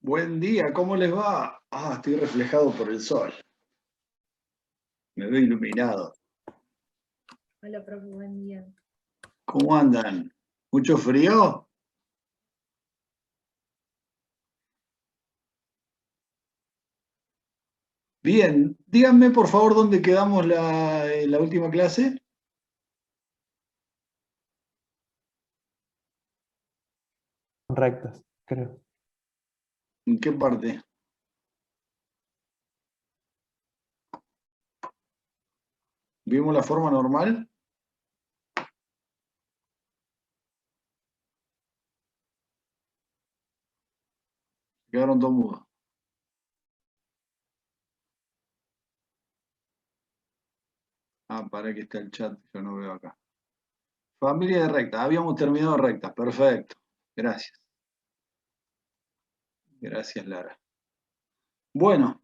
Buen día, ¿cómo les va? Estoy reflejado por el sol. Me veo iluminado. Hola, profe, buen día. ¿Cómo andan? ¿Mucho frío? Bien, díganme por favor dónde quedamos la última clase. Rectas, creo. ¿En qué parte? ¿Vimos la forma normal? Quedaron todos mudos. Para que está el chat, yo no veo acá. Familia de rectas, habíamos terminado rectas, perfecto. Gracias. Gracias, Lara. Bueno,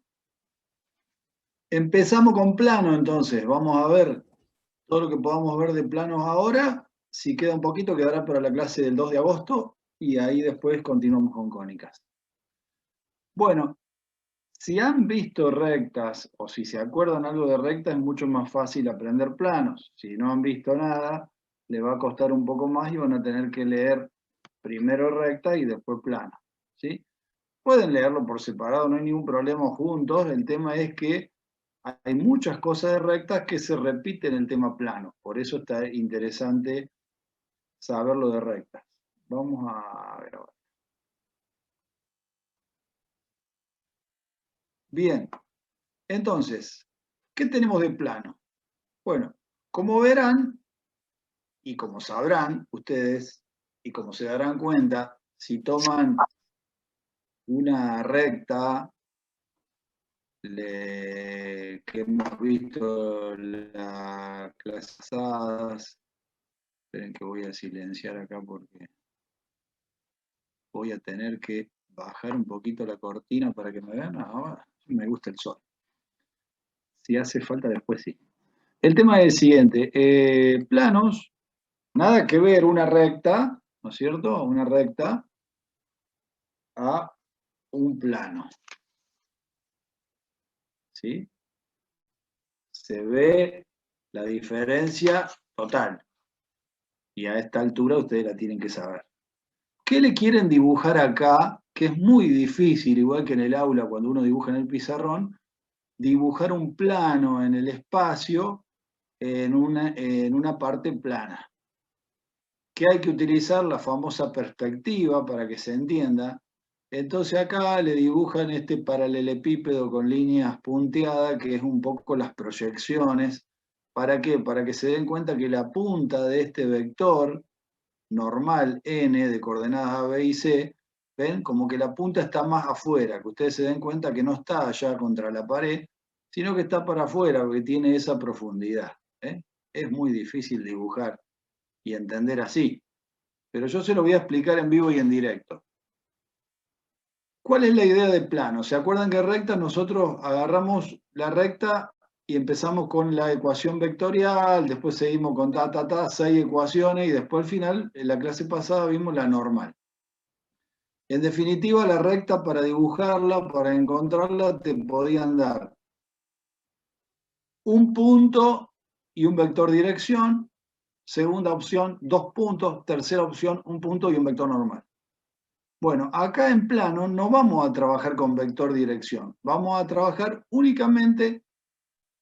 empezamos con plano entonces. Vamos a ver todo lo que podamos ver de planos ahora. Si queda un poquito, quedará para la clase del 2 de agosto y ahí después continuamos con cónicas. Bueno, si han visto rectas o si se acuerdan algo de rectas, es mucho más fácil aprender planos. Si no han visto nada, les va a costar un poco más y van a tener que leer primero recta y después plano, ¿sí? Pueden leerlo por separado, no hay ningún problema juntos. El tema es que hay muchas cosas de rectas que se repiten en el tema plano. Por eso está interesante saberlo de rectas. Vamos a ver ahora. Bien, entonces, ¿qué tenemos de plano? Bueno, como verán y como sabrán ustedes y como se darán cuenta, si toman una recta que hemos visto las clases pasadas, esperen que voy a silenciar acá porque voy a tener que bajar un poquito la cortina para que me vean. Ahora me gusta el sol. Si hace falta después sí. El tema es el siguiente. Planos, nada que ver una recta, ¿no es cierto? Una recta a un plano. ¿Sí? Se ve la diferencia total. Y a esta altura ustedes la tienen que saber. ¿Qué le quieren dibujar acá? Que es muy difícil, igual que en el aula cuando uno dibuja en el pizarrón, dibujar un plano en el espacio en una parte plana. Que hay que utilizar la famosa perspectiva para que se entienda. Entonces acá le dibujan este paralelepípedo con líneas punteadas, que es un poco las proyecciones. ¿Para qué? Para que se den cuenta que la punta de este vector normal n de coordenadas a, b y c, ¿ven? Como que la punta está más afuera, que ustedes se den cuenta que no está allá contra la pared, sino que está para afuera, porque tiene esa profundidad. Es muy difícil dibujar y entender así, pero yo se lo voy a explicar en vivo y en directo. ¿Cuál es la idea de plano? ¿Se acuerdan que recta nosotros agarramos la recta y empezamos con la ecuación vectorial, después seguimos con 6 ecuaciones y después al final, en la clase pasada vimos la normal? En definitiva, la recta para dibujarla, para encontrarla, te podían dar un punto y un vector dirección, segunda opción, 2 puntos, tercera opción, un punto y un vector normal. Bueno, acá en plano no vamos a trabajar con vector dirección, vamos a trabajar únicamente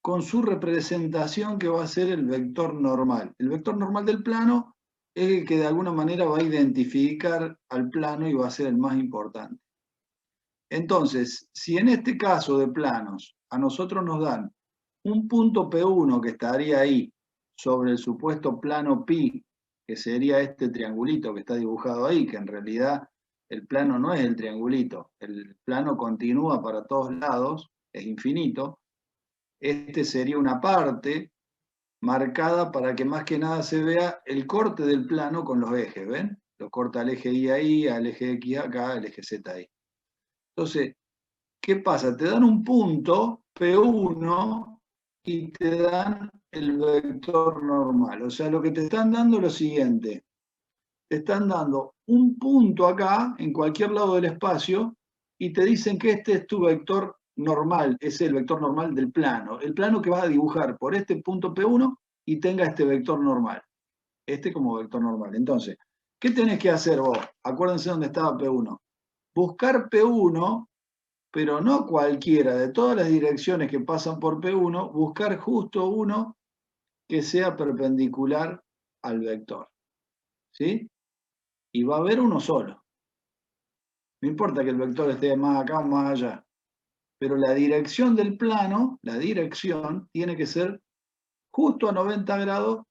con su representación que va a ser el vector normal. El vector normal del plano es el que de alguna manera va a identificar al plano y va a ser el más importante. Entonces, si en este caso de planos a nosotros nos dan un punto P1 que estaría ahí sobre el supuesto plano pi, que sería este triangulito que está dibujado ahí, que en realidad el plano no es el triangulito, el plano continúa para todos lados, es infinito. Este sería una parte marcada para que más que nada se vea el corte del plano con los ejes, ¿ven? Lo corta al eje Y ahí, al eje X acá, al eje Z ahí. Entonces, ¿qué pasa? Te dan un punto, P1, y te dan el vector normal. O sea, lo que te están dando es lo siguiente. Te están dando un punto acá, en cualquier lado del espacio, y te dicen que este es tu vector normal, es el vector normal del plano. El plano que vas a dibujar por este punto P1 y tenga este vector normal. Este como vector normal. Entonces, ¿qué tenés que hacer vos? Acuérdense dónde estaba P1. Buscar P1, pero no cualquiera, de todas las direcciones que pasan por P1, buscar justo uno que sea perpendicular al vector. ¿Sí? Y va a haber uno solo. No importa que el vector esté más acá o más allá. Pero la dirección del plano, la dirección, tiene que ser justo a 90 grados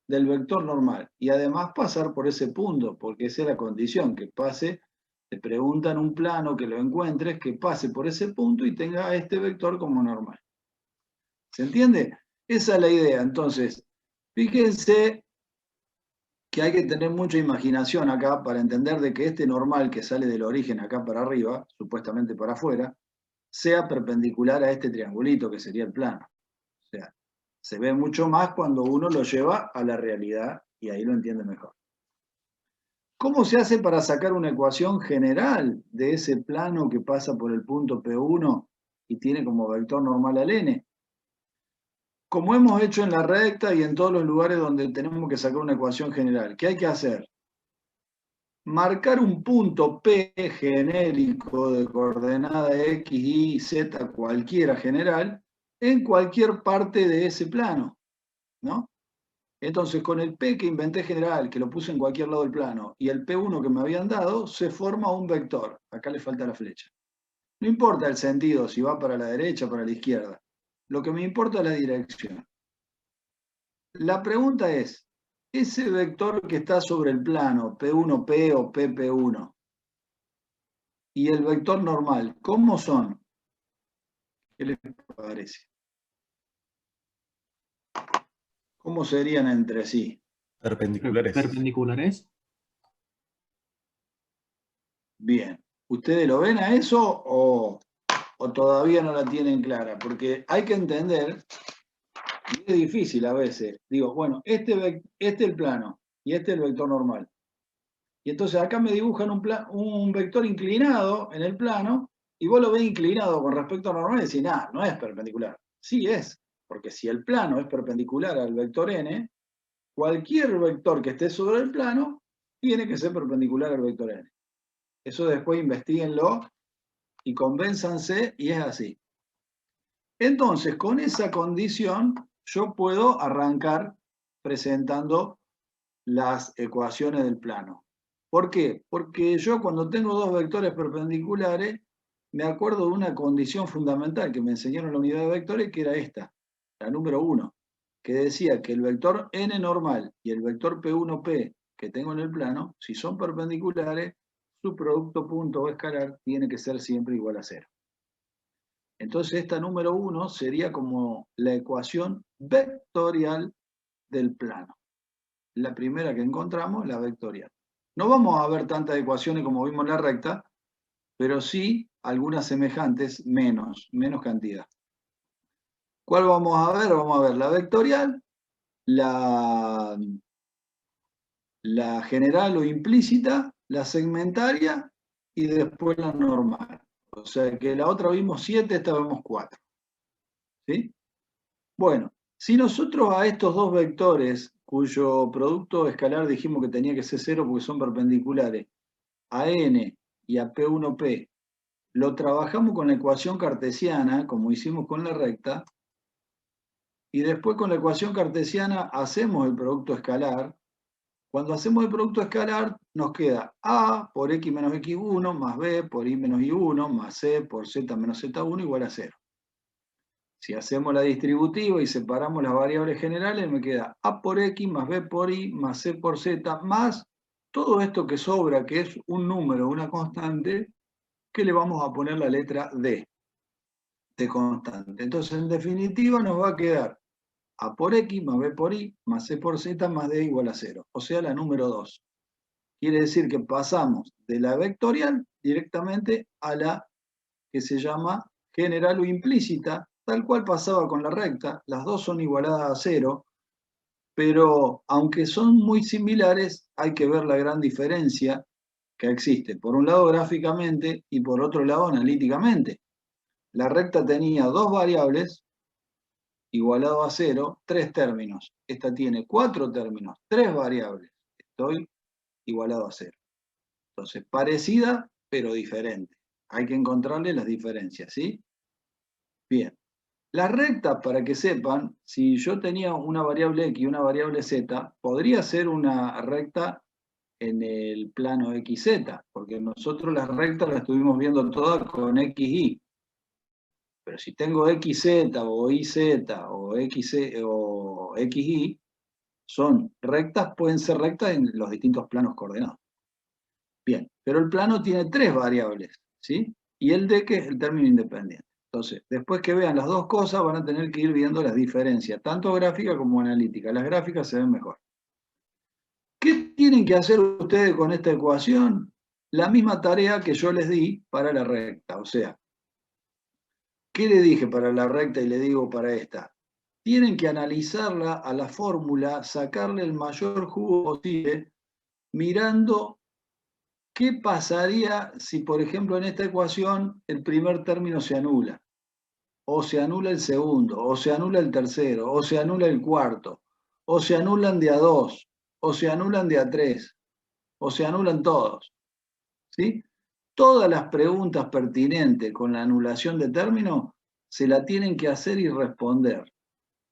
del vector normal. Y además pasar por ese punto, porque esa es la condición, que pase, te preguntan un plano, que lo encuentres, que pase por ese punto y tenga este vector como normal. ¿Se entiende? Esa es la idea. Entonces, fíjense que hay que tener mucha imaginación acá para entender de que este normal que sale del origen acá para arriba, supuestamente para afuera, sea perpendicular a este triangulito que sería el plano. O sea, se ve mucho más cuando uno lo lleva a la realidad y ahí lo entiende mejor. ¿Cómo se hace para sacar una ecuación general de ese plano que pasa por el punto P1 y tiene como vector normal al n? Como hemos hecho en la recta y en todos los lugares donde tenemos que sacar una ecuación general, ¿qué hay que hacer? Marcar un punto P genérico de coordenada X, Y, Z, cualquiera general, en cualquier parte de ese plano, ¿no? Entonces, con el P que inventé general, que lo puse en cualquier lado del plano, y el P1 que me habían dado, se forma un vector. Acá le falta la flecha. No importa el sentido, si va para la derecha o para la izquierda. Lo que me importa es la dirección. La pregunta es, ese vector que está sobre el plano, P1P o PP1, y el vector normal, ¿cómo son? ¿Qué les parece? ¿Cómo serían entre sí? Perpendiculares. Perpendiculares. Bien. ¿Ustedes lo ven a eso o todavía no la tienen clara? Porque hay que entender, y es difícil a veces, digo, bueno, este es el plano y este es el vector normal. Y entonces acá me dibujan un vector inclinado en el plano y vos lo ves inclinado con respecto a normal y decís, nada, no es perpendicular. Sí es, porque si el plano es perpendicular al vector n, cualquier vector que esté sobre el plano tiene que ser perpendicular al vector n. Eso después investiguenlo y convénzanse y es así. Entonces, con esa condición, yo puedo arrancar presentando las ecuaciones del plano. ¿Por qué? Porque yo cuando tengo dos vectores perpendiculares, me acuerdo de una condición fundamental que me enseñaron en la unidad de vectores, que era esta, la número 1, que decía que el vector n normal y el vector P1P que tengo en el plano, si son perpendiculares, su producto punto o escalar tiene que ser siempre igual a 0. Entonces esta número 1 sería como la ecuación vectorial del plano. La primera que encontramos, la vectorial. No vamos a ver tantas ecuaciones como vimos en la recta, pero sí algunas semejantes, menos cantidad. ¿Cuál vamos a ver? Vamos a ver la vectorial, la general o implícita, la segmentaria y después la normal. O sea que la otra vimos 7, esta vemos 4. ¿Sí? Bueno, si nosotros a estos dos vectores, cuyo producto escalar dijimos que tenía que ser 0 porque son perpendiculares, a n y a P1P, lo trabajamos con la ecuación cartesiana, como hicimos con la recta, y después con la ecuación cartesiana hacemos el producto escalar. Cuando hacemos el producto escalar, nos queda A por X menos X1 más B por Y menos Y1 más C por Z menos Z1 igual a 0. Si hacemos la distributiva y separamos las variables generales, me queda A por X más B por Y más C por Z más todo esto que sobra, que es un número, una constante, que le vamos a poner la letra D, de constante. Entonces, en definitiva, nos va a quedar A por X más B por Y más C por Z más D igual a 0. O sea, la número 2. Quiere decir que pasamos de la vectorial directamente a la que se llama general o implícita, tal cual pasaba con la recta. Las dos son igualadas a 0, pero aunque son muy similares, hay que ver la gran diferencia que existe, por un lado gráficamente y por otro lado analíticamente. La recta tenía dos variables, igualado a 0, 3 términos. Esta tiene 4 términos, 3 variables. Estoy igualado a 0. Entonces, parecida, pero diferente. Hay que encontrarle las diferencias, ¿sí? Bien. Las rectas, para que sepan, si yo tenía una variable x y una variable z, podría ser una recta en el plano xz, porque nosotros las rectas las estuvimos viendo todas con xy. Pero si tengo xz o iz o xy, son rectas, pueden ser rectas en los distintos planos coordenados. Bien, pero el plano tiene 3 variables, ¿sí? Y el de que es el término independiente. Entonces, después que vean las dos cosas, van a tener que ir viendo las diferencias, tanto gráfica como analítica. Las gráficas se ven mejor. ¿Qué tienen que hacer ustedes con esta ecuación? La misma tarea que yo les di para la recta. O sea, ¿qué le dije para la recta y le digo para esta? Tienen que analizarla a la fórmula, sacarle el mayor jugo posible, mirando qué pasaría si, por ejemplo, en esta ecuación el primer término se anula, o se anula el segundo, o se anula el tercero, o se anula el cuarto, o se anulan de a 2, o se anulan de a 3, o se anulan todos. ¿Sí? Todas las preguntas pertinentes con la anulación de término se la tienen que hacer y responder.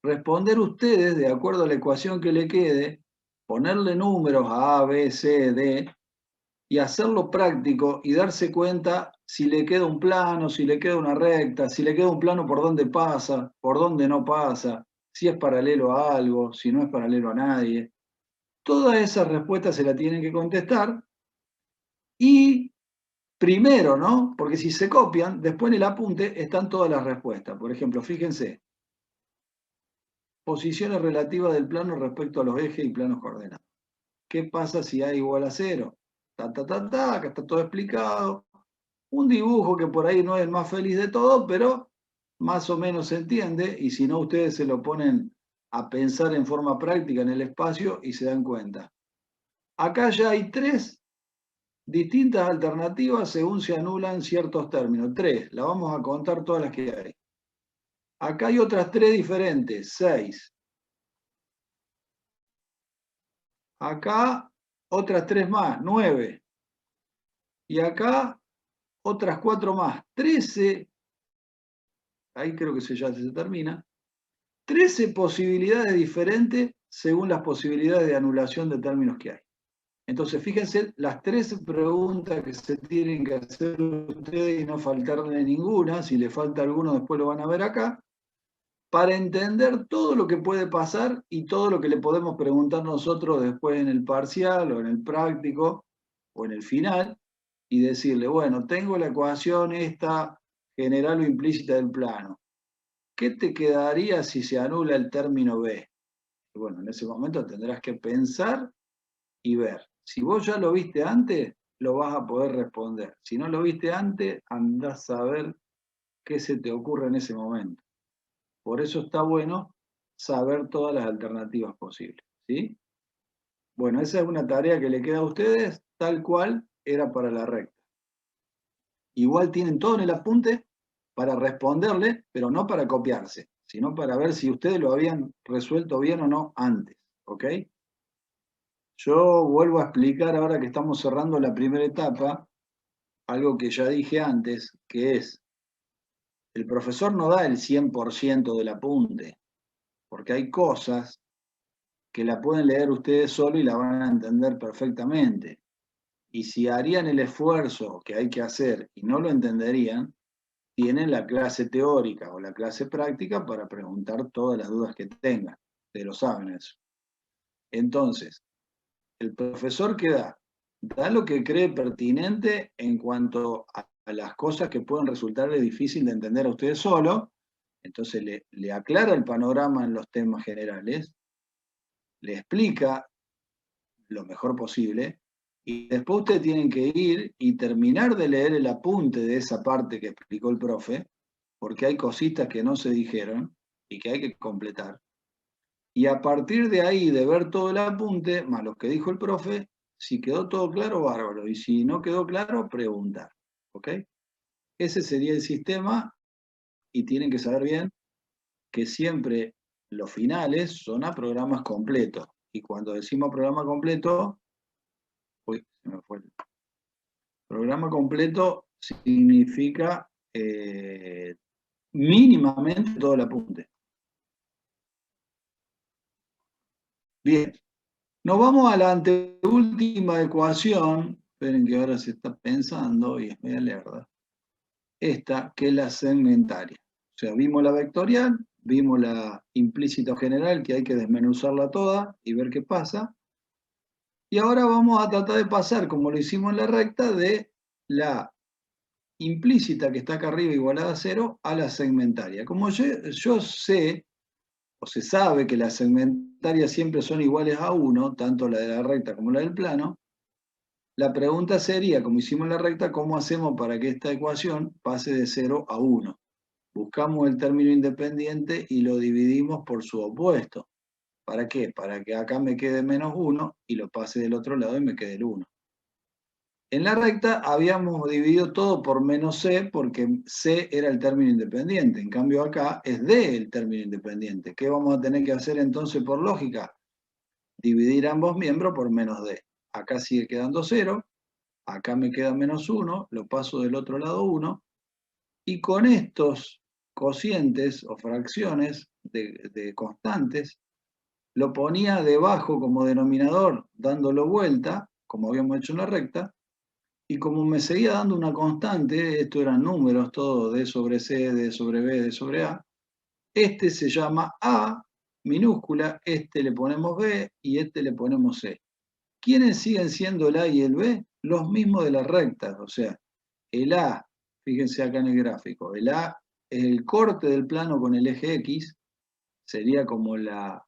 Responder ustedes de acuerdo a la ecuación que le quede, ponerle números a A, B, C, D y hacerlo práctico y darse cuenta si le queda un plano, si le queda una recta, si le queda un plano por dónde pasa, por dónde no pasa, si es paralelo a algo, si no es paralelo a nadie. Todas esas respuestas se la tienen que contestar y primero, ¿no? Porque si se copian, después en el apunte están todas las respuestas. Por ejemplo, fíjense, posiciones relativas del plano respecto a los ejes y planos coordenados. ¿Qué pasa si A igual a 0? Acá está todo explicado. Un dibujo que por ahí no es el más feliz de todo, pero más o menos se entiende, y si no, ustedes se lo ponen a pensar en forma práctica en el espacio y se dan cuenta. Acá ya hay 3 distintas alternativas según se anulan ciertos términos. 3, la vamos a contar todas las que hay. Acá hay otras 3 diferentes, 6. Acá otras 3 más, 9. Y acá otras 4 más, 13. Ahí creo que ya se termina. 13 posibilidades diferentes según las posibilidades de anulación de términos que hay. Entonces, fíjense las 13 preguntas que se tienen que hacer ustedes y no faltarle ninguna. Si le falta alguno, después lo van a ver acá. Para entender todo lo que puede pasar y todo lo que le podemos preguntar nosotros después en el parcial o en el práctico o en el final y decirle, bueno, tengo la ecuación esta general o implícita del plano. ¿Qué te quedaría si se anula el término B? Y bueno, en ese momento tendrás que pensar y ver. Si vos ya lo viste antes, lo vas a poder responder. Si no lo viste antes, andás a ver qué se te ocurre en ese momento. Por eso está bueno saber todas las alternativas posibles, ¿sí? Bueno, esa es una tarea que le queda a ustedes, tal cual era para la recta. Igual tienen todo en el apunte para responderle, pero no para copiarse, sino para ver si ustedes lo habían resuelto bien o no antes, ¿ok? Yo vuelvo a explicar ahora que estamos cerrando la primera etapa, algo que ya dije antes, que es, el profesor no da el 100% del apunte, porque hay cosas que la pueden leer ustedes solo y la van a entender perfectamente. Y si harían el esfuerzo que hay que hacer y no lo entenderían, tienen la clase teórica o la clase práctica para preguntar todas las dudas que tengan. Ustedes lo saben eso. Entonces, el profesor que da lo que cree pertinente en cuanto a las cosas que pueden resultarle difícil de entender a ustedes solo, entonces le aclara el panorama en los temas generales, le explica lo mejor posible, y después ustedes tienen que ir y terminar de leer el apunte de esa parte que explicó el profe, porque hay cositas que no se dijeron y que hay que completar. Y a partir de ahí, de ver todo el apunte, más lo que dijo el profe, Si quedó todo claro, bárbaro. Y si no quedó claro, preguntar. ¿Ok? Ese sería el sistema y tienen que saber bien que siempre los finales son a programas completos. Y cuando decimos programa completo, uy, se me fue. Programa completo significa mínimamente todo el apunte. Bien, nos vamos a la anteúltima ecuación. Esperen que ahora se está pensando y es media lerda. Esta, que es la segmentaria. O sea, vimos la vectorial, vimos la implícita general, que hay que desmenuzarla toda y ver qué pasa. Y ahora vamos a tratar de pasar, como lo hicimos en la recta, de la implícita, que está acá arriba igualada a 0, a la segmentaria. Como yo sé, o se sabe que las segmentarias siempre son iguales a 1, tanto la de la recta como la del plano, la pregunta sería, como hicimos en la recta, ¿cómo hacemos para que esta ecuación pase de 0 a 1? Buscamos el término independiente y lo dividimos por su opuesto. ¿Para qué? Para que acá me quede menos 1 y lo pase del otro lado y me quede el 1. En la recta habíamos dividido todo por menos c porque c era el término independiente. En cambio acá es d el término independiente. ¿Qué vamos a tener que hacer entonces por lógica? Dividir ambos miembros por menos d. Acá sigue quedando 0, acá me queda menos 1, lo paso del otro lado 1, y con estos cocientes o fracciones de constantes, lo ponía debajo como denominador, dándolo vuelta, como habíamos hecho en la recta, y como me seguía dando una constante, esto eran números, todo d sobre c, d sobre b, d sobre a, este se llama a minúscula, este le ponemos b y este le ponemos c. ¿Quiénes siguen siendo el a y el b? Los mismos de las rectas, o sea, el a, fíjense acá en el gráfico, el a es el corte del plano con el eje x, sería como la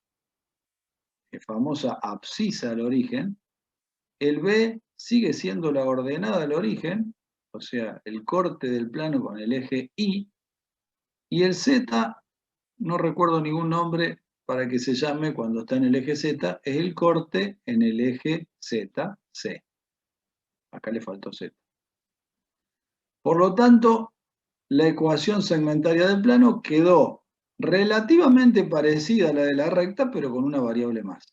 famosa abscisa al origen. El b sigue siendo la ordenada al origen, o sea, el corte del plano con el eje y. Y el z, no recuerdo ningún nombre para que se llame cuando está en el eje z, es el corte en el eje z, c. Acá le faltó z. Por lo tanto, la ecuación segmentaria del plano quedó relativamente parecida a la de la recta, pero con una variable más.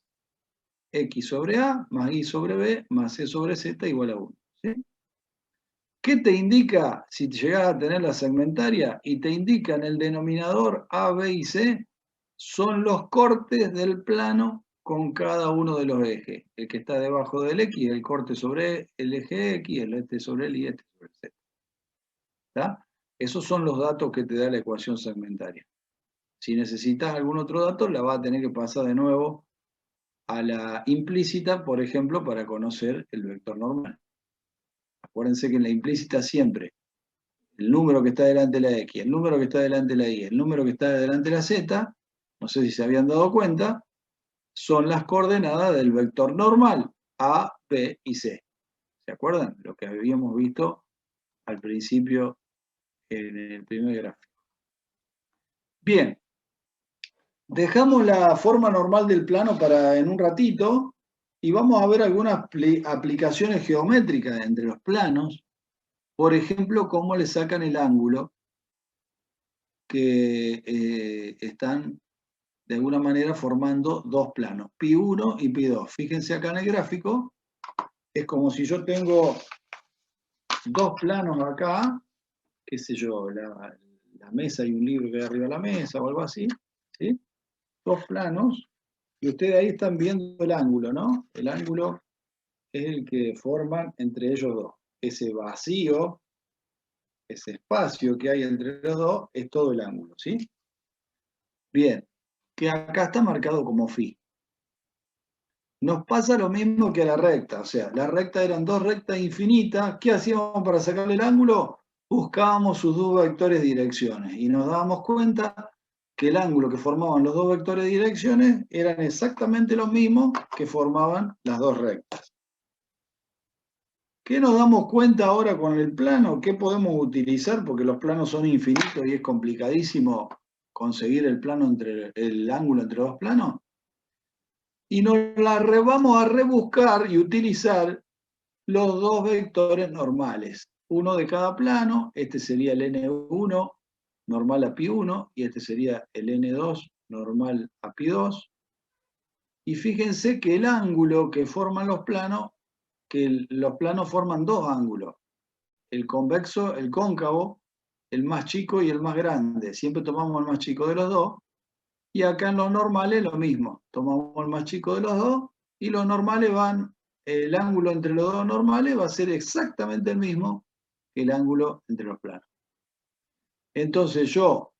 X sobre A más Y sobre B más C sobre Z igual a 1. ¿Sí? ¿Qué te indica si llegas a tener la segmentaria? Y te indica en el denominador A, B y C, son los cortes del plano con cada uno de los ejes. El que está debajo del X, el corte sobre el eje X, el este sobre el Y, este sobre el Z. ¿Está? Esos son los datos que te da la ecuación segmentaria. Si necesitas algún otro dato, la vas a tener que pasar de nuevo a la implícita, por ejemplo, para conocer el vector normal. Acuérdense que en la implícita siempre el número que está delante de la X, el número que está delante de la Y, el número que está delante de la Z, no sé si se habían dado cuenta, son las coordenadas del vector normal, A, B y C. ¿Se acuerdan? Lo que habíamos visto al principio en el primer gráfico. Bien, dejamos la forma normal del plano para en un ratito y vamos a ver algunas aplicaciones geométricas entre los planos. Por ejemplo, cómo le sacan el ángulo que están de alguna manera formando dos planos, pi1 y pi2. Fíjense acá en el gráfico, es como si yo tengo dos planos acá, qué sé yo, la mesa y un libro que hay arriba de la mesa o algo así, ¿sí? Dos planos, y ustedes ahí están viendo el ángulo, ¿no? El ángulo es el que forman entre ellos dos. Ese vacío, ese espacio que hay entre los dos, es todo el ángulo, ¿sí? Bien, que acá está marcado como phi. Nos pasa lo mismo que a la recta, o sea, la recta eran dos rectas infinitas. ¿Qué hacíamos para sacarle el ángulo? Buscábamos sus dos vectores direcciones y nos dábamos cuenta que el ángulo que formaban los dos vectores direcciones eran exactamente los mismos que formaban las dos rectas. ¿Qué nos damos cuenta ahora con el plano? ¿Qué podemos utilizar? Porque los planos son infinitos y es complicadísimo conseguir el plano el ángulo entre dos planos. y vamos a rebuscar y utilizar los dos vectores normales. Uno de cada plano, este sería el N1 normal a pi1 y este sería el N2 normal a pi2. Y fíjense que el ángulo que forman los planos, que los planos forman dos ángulos. El convexo, el cóncavo, el más chico y el más grande. Siempre tomamos el más chico de los dos. Y acá en los normales lo mismo. Tomamos el más chico de los dos y los normales el ángulo entre los dos normales va a ser exactamente el mismo que el ángulo entre los planos. Entonces yo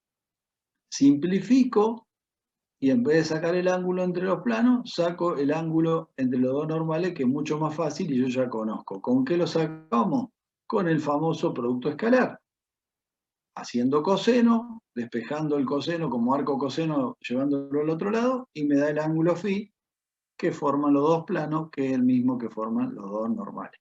simplifico y en vez de sacar el ángulo entre los planos, saco el ángulo entre los dos normales, que es mucho más fácil y yo ya conozco. ¿Con qué lo sacamos? Con el famoso producto escalar. Haciendo coseno, despejando el coseno como arco coseno, llevándolo al otro lado, y me da el ángulo phi, que forman los dos planos, que es el mismo que forman los dos normales.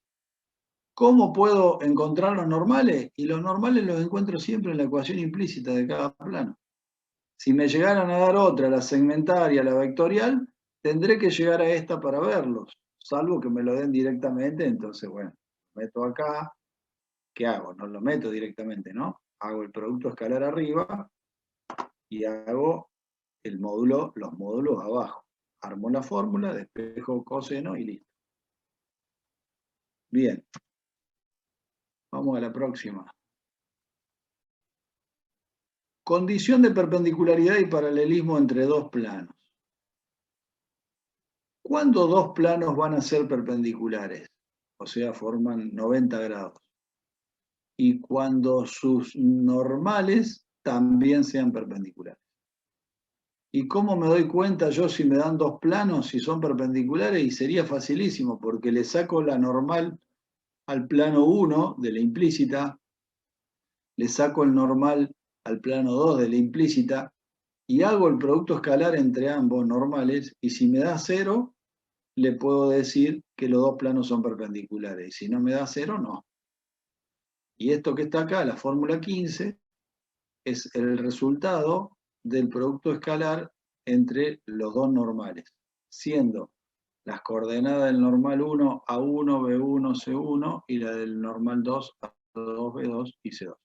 ¿Cómo puedo encontrar los normales? Y los normales los encuentro siempre en la ecuación implícita de cada plano. Si me llegaran a dar otra, la segmentaria, la vectorial, tendré que llegar a esta para verlos, salvo que me lo den directamente, entonces, bueno, meto acá, ¿qué hago? No lo meto directamente, ¿no? Hago el producto escalar arriba y hago los módulos abajo. Armo la fórmula, despejo coseno y listo. Bien. Vamos a la próxima. Condición de perpendicularidad y paralelismo entre dos planos. ¿Cuándo dos planos van a ser perpendiculares? O sea, forman 90 grados. Y cuando sus normales también sean perpendiculares. ¿Y cómo me doy cuenta yo si me dan dos planos, si son perpendiculares? Y sería facilísimo, porque le saco la normal al plano 1 de la implícita, le saco el normal al plano 2 de la implícita, y hago el producto escalar entre ambos normales, y si me da 0, le puedo decir que los dos planos son perpendiculares, y si no me da 0, no. Y esto que está acá, la fórmula 15, es el resultado del producto escalar entre los dos normales, siendo las coordenadas del normal 1 A1, B1, C1 y la del normal 2 A2, B2 y C2.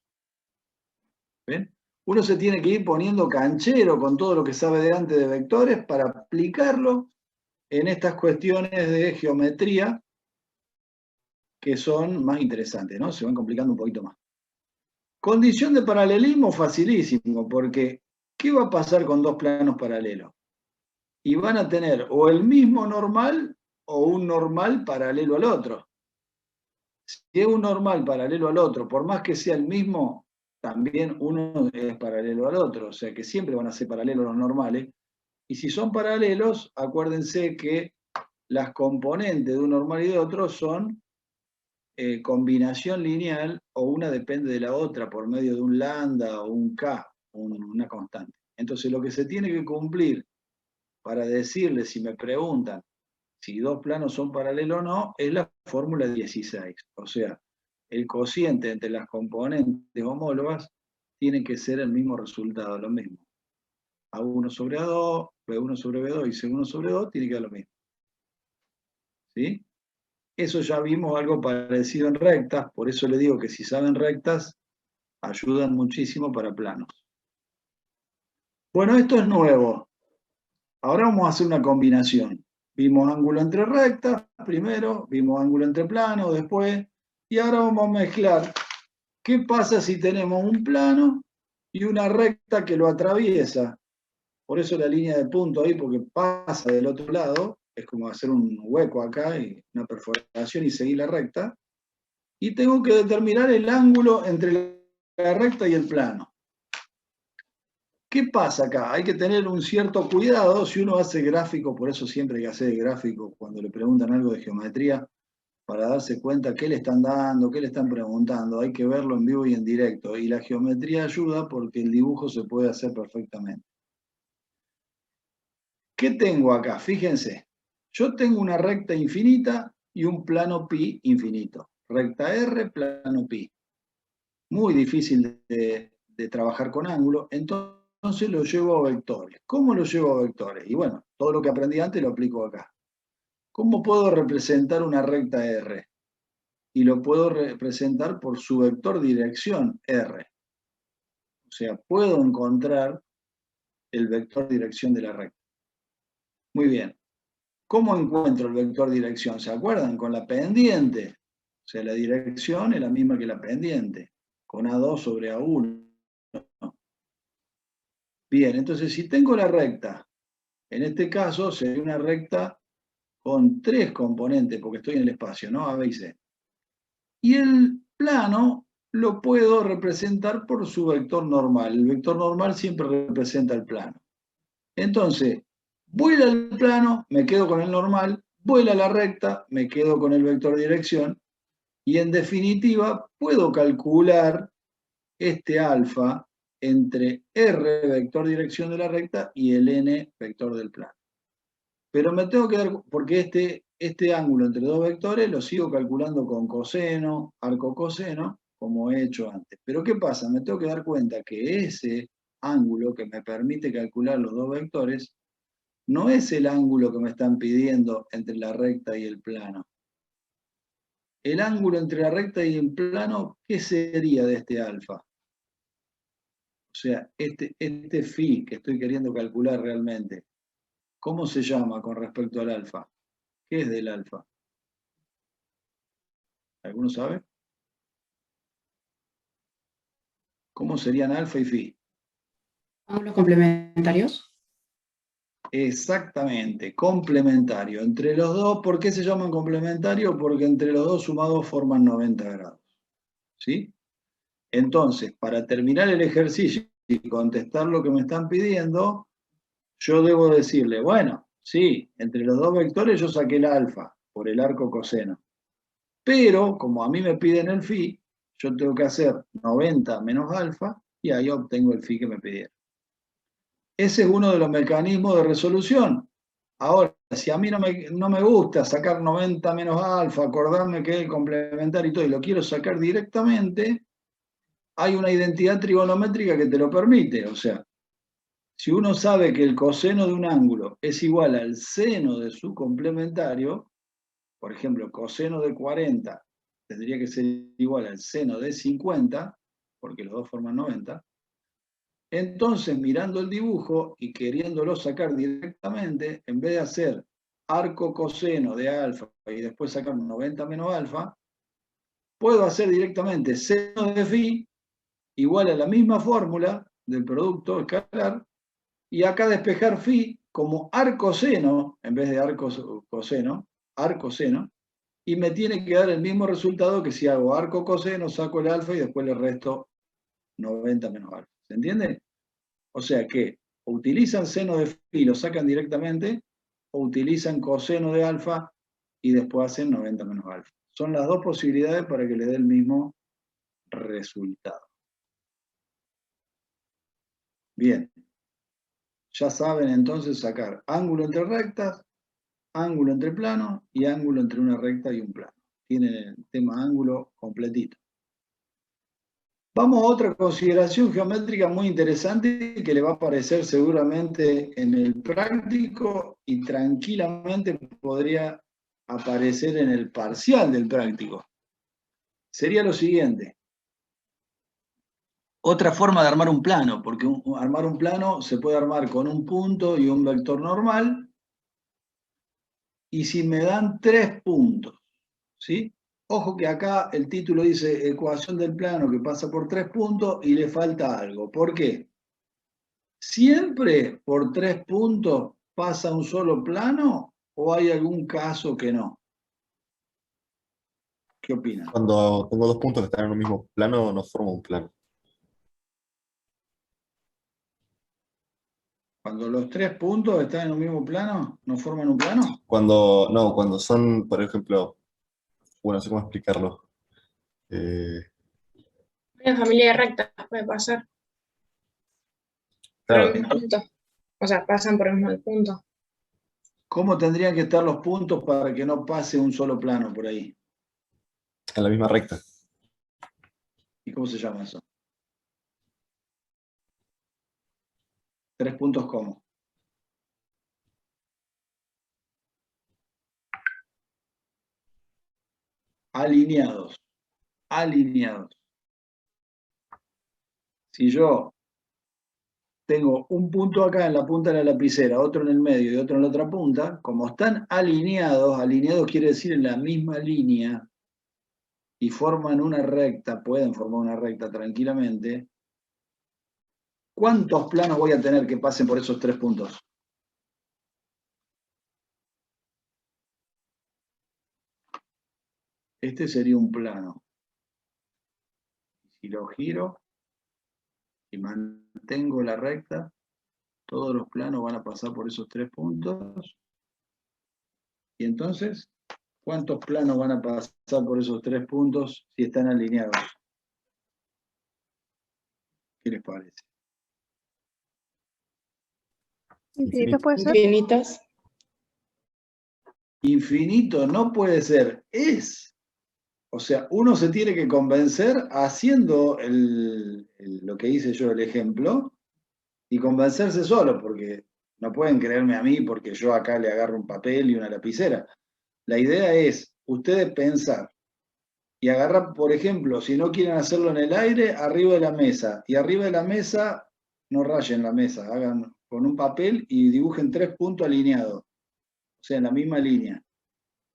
¿Ven? Uno se tiene que ir poniendo canchero con todo lo que sabe de antes de vectores para aplicarlo en estas cuestiones de geometría que son más interesantes, ¿no? Se van complicando un poquito más. Condición de paralelismo facilísimo, porque ¿qué va a pasar con dos planos paralelos? Y van a tener o el mismo normal o un normal paralelo al otro. Si es un normal paralelo al otro, por más que sea el mismo, también uno es paralelo al otro, o sea que siempre van a ser paralelos los normales. Y si son paralelos, acuérdense que las componentes de un normal y de otro son combinación lineal, o una depende de la otra por medio de un lambda o un k, una constante. Entonces lo que se tiene que cumplir para decirle, si me preguntan si dos planos son paralelos o no, es la fórmula 16. O sea, el cociente entre las componentes homólogas tiene que ser el mismo resultado, lo mismo. A1 sobre A2, B1 sobre B2 y C1 sobre 2 tiene que dar lo mismo. ¿Sí? Eso ya vimos algo parecido en rectas, por eso le digo que si saben rectas, ayudan muchísimo para planos. Bueno, esto es nuevo. Ahora vamos a hacer una combinación. Vimos ángulo entre rectas primero, vimos ángulo entre planos después, y ahora vamos a mezclar qué pasa si tenemos un plano y una recta que lo atraviesa. Por eso la línea de punto ahí, porque pasa del otro lado, es como hacer un hueco acá y una perforación y seguir la recta. Y tengo que determinar el ángulo entre la recta y el plano. ¿Qué pasa acá? Hay que tener un cierto cuidado si uno hace gráfico, por eso siempre hay que hacer gráfico cuando le preguntan algo de geometría, para darse cuenta qué le están dando, qué le están preguntando. Hay que verlo en vivo y en directo. Y la geometría ayuda porque el dibujo se puede hacer perfectamente. ¿Qué tengo acá? Fíjense. Yo tengo una recta infinita y un plano pi infinito. Recta R, plano pi. Muy difícil de trabajar con ángulo. Entonces entonces lo llevo a vectores. ¿Cómo lo llevo a vectores? Y bueno, todo lo que aprendí antes lo aplico acá. ¿Cómo puedo representar una recta R? Y lo puedo representar por su vector dirección R. O sea, puedo encontrar el vector dirección de la recta. Muy bien. ¿Cómo encuentro el vector dirección? ¿Se acuerdan? Con la pendiente. O sea, la dirección es la misma que la pendiente, con A2 sobre A1. Bien, entonces si tengo la recta, en este caso sería una recta con 3 componentes, porque estoy en el espacio, ¿no? A, B y C. Y el plano lo puedo representar por su vector normal. El vector normal siempre representa el plano. Entonces, vuela el plano, me quedo con el normal, vuela la recta, me quedo con el vector dirección, y en definitiva puedo calcular este alfa entre R, vector dirección de la recta, y el N, vector del plano. Pero me tengo que dar, porque este ángulo entre dos vectores lo sigo calculando con coseno, arco coseno, como he hecho antes. Pero ¿qué pasa? Me tengo que dar cuenta que ese ángulo que me permite calcular los dos vectores no es el ángulo que me están pidiendo entre la recta y el plano. El ángulo entre la recta y el plano, ¿qué sería de este alfa? O sea, este phi que estoy queriendo calcular realmente, ¿cómo se llama con respecto al alfa? ¿Qué es del alfa? ¿Alguno sabe? ¿Cómo serían alfa y phi? Ángulos complementarios. Exactamente, complementario. Entre los dos, ¿por qué se llaman complementarios? Porque entre los dos sumados forman 90 grados. ¿Sí? Entonces, para terminar el ejercicio y contestar lo que me están pidiendo, yo debo decirle, bueno, sí, entre los dos vectores yo saqué el alfa por el arco coseno. Pero, como a mí me piden el phi, yo tengo que hacer 90 menos alfa y ahí obtengo el phi que me pidieron. Ese es uno de los mecanismos de resolución. Ahora, si a mí no me gusta sacar 90 menos alfa, acordarme que es el complementario y todo, y lo quiero sacar directamente, hay una identidad trigonométrica que te lo permite. O sea, si uno sabe que el coseno de un ángulo es igual al seno de su complementario, por ejemplo, coseno de 40 tendría que ser igual al seno de 50, porque los dos forman 90, entonces mirando el dibujo y queriéndolo sacar directamente, en vez de hacer arco coseno de alfa y después sacar 90 menos alfa, puedo hacer directamente seno de phi igual a la misma fórmula del producto escalar, y acá despejar phi como arcoseno, en vez de arcoseno, y me tiene que dar el mismo resultado que si hago arco coseno, saco el alfa y después le resto 90 menos alfa. ¿Se entiende? O sea que o utilizan seno de phi y lo sacan directamente, o utilizan coseno de alfa y después hacen 90 menos alfa. Son las dos posibilidades para que le dé el mismo resultado. Bien. Ya saben entonces sacar ángulo entre rectas, ángulo entre planos y ángulo entre una recta y un plano. Tienen el tema ángulo completito. Vamos a otra consideración geométrica muy interesante que le va a aparecer seguramente en el práctico y tranquilamente podría aparecer en el parcial del práctico. Sería lo siguiente. Otra forma de armar un plano, porque armar un plano se puede armar con un punto y un vector normal, y si me dan 3 puntos, ¿sí? Ojo que acá el título dice ecuación del plano que pasa por 3 puntos y le falta algo. ¿Por qué? ¿Siempre por 3 puntos pasa un solo plano o hay algún caso que no? ¿Qué opinan? Cuando tengo dos puntos que están en un mismo plano, no formo un plano. Cuando los 3 puntos están en un mismo plano, ¿no forman un plano? Cuando son, por ejemplo, bueno, no sé cómo explicarlo. Una familia de rectas puede pasar por Claro, el mismo punto. O sea, pasan por el mismo punto. ¿Cómo tendrían que estar los puntos para que no pase un solo plano por ahí? en la misma recta. ¿Y cómo se llama eso? 3 puntos ¿cómo? Alineados. Alineados. Si yo tengo un punto acá en la punta de la lapicera, otro en el medio y otro en la otra punta, como están alineados, alineados quiere decir en la misma línea, y forman una recta, pueden formar una recta tranquilamente, ¿cuántos planos voy a tener que pasen por esos 3 puntos? Este sería un plano. Si lo giro y mantengo la recta, todos los planos van a pasar por esos 3 puntos. Y entonces, ¿cuántos planos van a pasar por esos 3 puntos si están alineados? ¿Qué les parece? Infinito puede ser. Infinitos. Infinito no puede ser, es. O sea, uno se tiene que convencer haciendo lo que hice yo, el ejemplo, y convencerse solo, porque no pueden creerme a mí porque yo acá le agarro un papel y una lapicera. La idea es ustedes pensar y agarrar, por ejemplo, si no quieren hacerlo en el aire, arriba de la mesa. Y arriba de la mesa, no rayen la mesa, hagan con un papel y dibujen 3 puntos alineados, o sea, en la misma línea.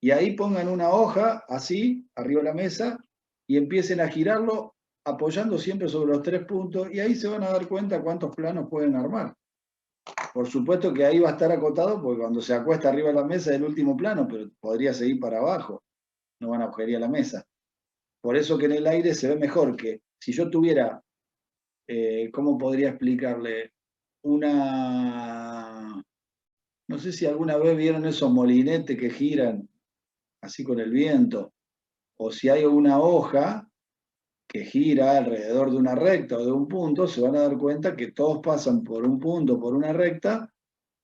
Y ahí pongan una hoja así, arriba de la mesa, y empiecen a girarlo apoyando siempre sobre los 3 puntos, y ahí se van a dar cuenta cuántos planos pueden armar. Por supuesto que ahí va a estar acotado, porque cuando se acuesta arriba de la mesa es el último plano, pero podría seguir para abajo, no van a agujerear la mesa. Por eso que en el aire se ve mejor que si yo tuviera, ¿cómo podría explicarle? No sé si alguna vez vieron esos molinetes que giran así con el viento, o si hay una hoja que gira alrededor de una recta o de un punto, se van a dar cuenta que todos pasan por un punto, por una recta,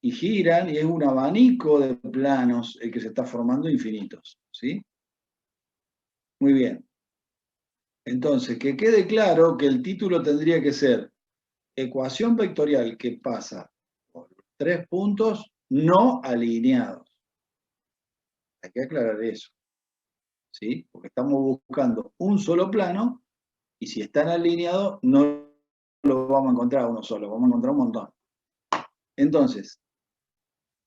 y giran, y es un abanico de planos el que se está formando infinitos, ¿sí? Muy bien. Entonces, que quede claro que el título tendría que ser ecuación vectorial que pasa por 3 puntos no alineados. Hay que aclarar eso, ¿sí? Porque estamos buscando un solo plano y si están alineados no lo vamos a encontrar uno solo, vamos a encontrar un montón. Entonces,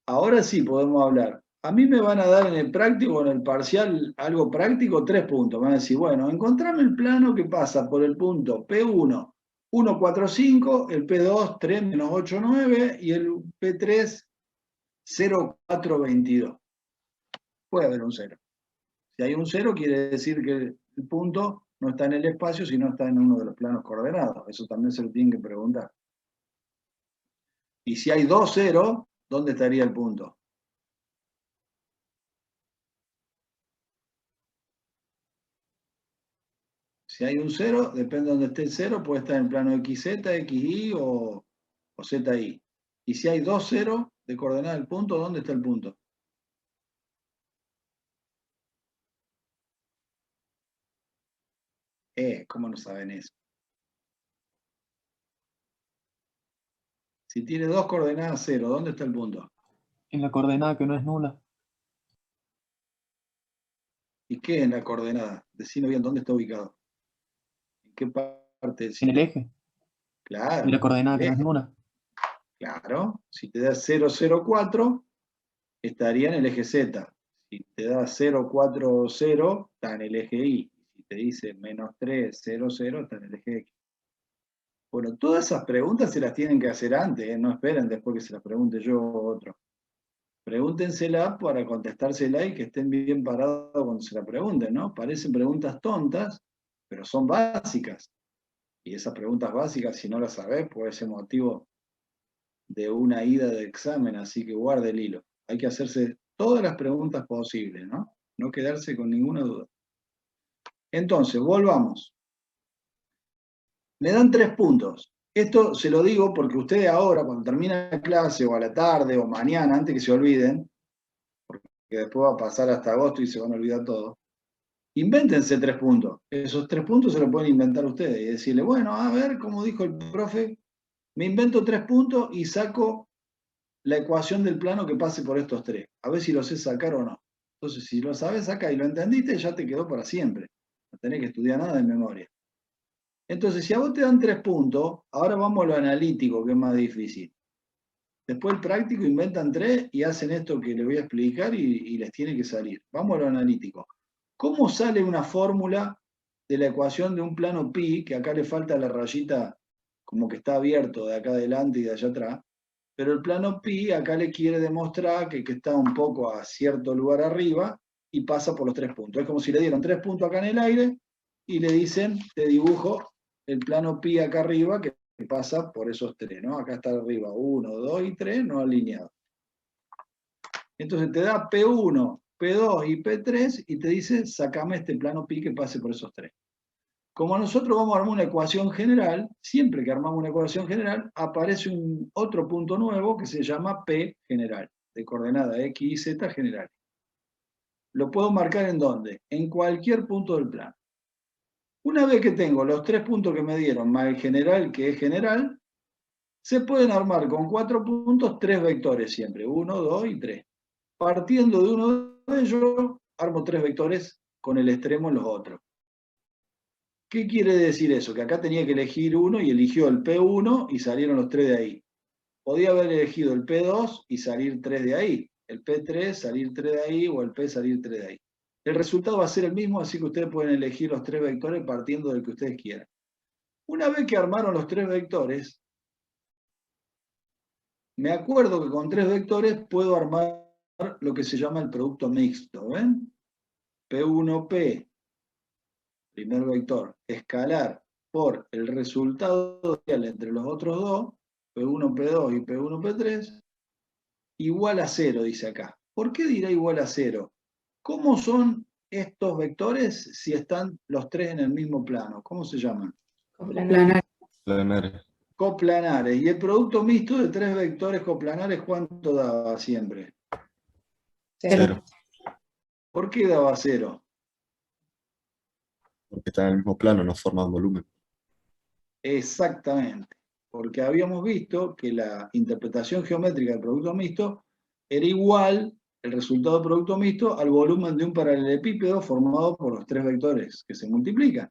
ahora sí podemos hablar. A mí me van a dar en el práctico, en el parcial, algo práctico, 3 puntos. Me van a decir, bueno, encontrame el plano que pasa por el punto P1, 1, 4, 5, el P2, 3, menos 8, 9, y el P3, 0, 4, 22. Puede haber un 0. Si hay un 0, quiere decir que el punto no está en el espacio, sino está en uno de los planos coordenados. Eso también se lo tienen que preguntar. Y si hay 2 0, ¿dónde estaría el punto? Si hay un 0, depende de donde esté el 0, puede estar en el plano XZ, XY o ZY. Y si hay 2 0 de coordenada del punto, ¿dónde está el punto? ¿Cómo no saben eso? Si tiene 2 coordenadas 0, ¿dónde está el punto? En la coordenada que no es nula. ¿Y qué es la coordenada? Decime bien, ¿dónde está ubicado? ¿En qué parte del En el sistema? eje. Claro. Y la coordenada que el no es eje. nula. Claro. Si te da 0, 0, 4, estaría en el eje Z. Si te da 0, 4, 0, está en el eje Y. Si te dice menos 3, 0, 0, está en el eje X. Bueno, todas esas preguntas se las tienen que hacer antes, ¿eh? No esperen después que se las pregunte yo o otro. Pregúntensela para contestársela y que estén bien parados cuando se la pregunten, ¿no? Parecen preguntas tontas, pero son básicas. Y esas preguntas básicas, si no las sabés, puede ser motivo de una ida de examen, así que guarde el hilo. Hay que hacerse todas las preguntas posibles, ¿no? No quedarse con ninguna duda. Entonces, volvamos. Me dan 3 puntos. Esto se lo digo porque ustedes ahora, cuando termina la clase, o a la tarde, o mañana, antes que se olviden, porque después va a pasar hasta agosto y se van a olvidar todo, invéntense 3 puntos. Esos 3 puntos se los pueden inventar ustedes y decirle, bueno, a ver, como dijo el profe, Me invento 3 puntos y saco la ecuación del plano que pase por estos 3. A ver si lo sé sacar o no. Entonces, si lo sabes acá y lo entendiste, ya te quedó para siempre. No tenés que estudiar nada de memoria. Entonces, si a vos te dan 3 puntos, ahora vamos a lo analítico, que es más difícil. Después el práctico inventan 3 y hacen esto que les voy a explicar y les tiene que salir. Vamos a lo analítico. ¿Cómo sale una fórmula de la ecuación de un plano pi, que acá le falta la rayita como que está abierto de acá adelante y de allá atrás? Pero el plano pi acá le quiere demostrar que está un poco a cierto lugar arriba y pasa por los 3 puntos. Es como si le dieran 3 puntos acá en el aire y le dicen, te dibujo el plano pi acá arriba que pasa por esos 3, ¿no? Acá está arriba 1, 2 y 3, no alineado. Entonces te da P1, P2 y P3 y te dice, sacame este plano pi que pase por esos 3. Como nosotros vamos a armar una ecuación general, siempre que armamos una ecuación general, aparece otro punto nuevo que se llama P general, de coordenada X y Z general. ¿Lo puedo marcar en dónde? En cualquier punto del plano. Una vez que tengo los 3 puntos que me dieron, más el general que es general, se pueden armar con 4 puntos 3 vectores siempre, 1, 2 y 3. Partiendo de uno de ellos, armo 3 vectores con el extremo en los otros. ¿Qué quiere decir eso? Que acá tenía que elegir uno y eligió el P1 y salieron los 3 de ahí. Podía haber elegido el P2 y salir 3 de ahí. El P3 salir 3 de ahí o el P salir 3 de ahí. El resultado va a ser el mismo, así que ustedes pueden elegir los 3 vectores partiendo del que ustedes quieran. Una vez que armaron los 3 vectores, me acuerdo que con 3 vectores puedo armar lo que se llama el producto mixto. ¿Ven? P1P, primer vector, escalar por el resultado entre los otros dos, P1, P2 y P1, P3, igual a 0, dice acá. ¿Por qué dirá igual a 0? ¿Cómo son estos vectores si están los 3 en el mismo plano? ¿Cómo se llaman? Coplanar. Planares. Coplanares. ¿Y el producto mixto de 3 vectores coplanares cuánto daba siempre? 0. ¿Por qué daba 0? Porque están en el mismo plano, no forman volumen. Exactamente. Porque habíamos visto que la interpretación geométrica del producto mixto era igual, el resultado del producto mixto, al volumen de un paralelepípedo formado por los 3 vectores que se multiplican.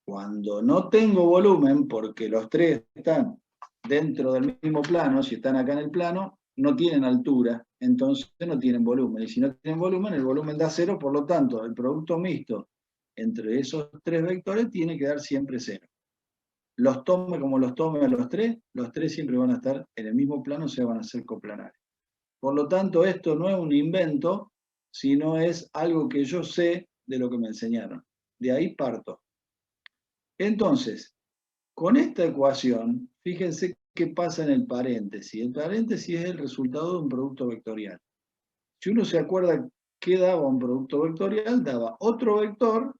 Cuando no tengo volumen, porque los 3 están dentro del mismo plano, si están acá en el plano, no tienen altura, entonces no tienen volumen. Y si no tienen volumen, el volumen da 0, por lo tanto, el producto mixto entre esos 3 vectores tiene que dar siempre 0. Los tome como los tome a los 3 siempre van a estar en el mismo plano, o sea, van a ser coplanares. Por lo tanto, esto no es un invento, sino es algo que yo sé de lo que me enseñaron. De ahí parto. Entonces, con esta ecuación, fíjense qué pasa en el paréntesis. El paréntesis es el resultado de un producto vectorial. Si uno se acuerda qué daba un producto vectorial, daba otro vector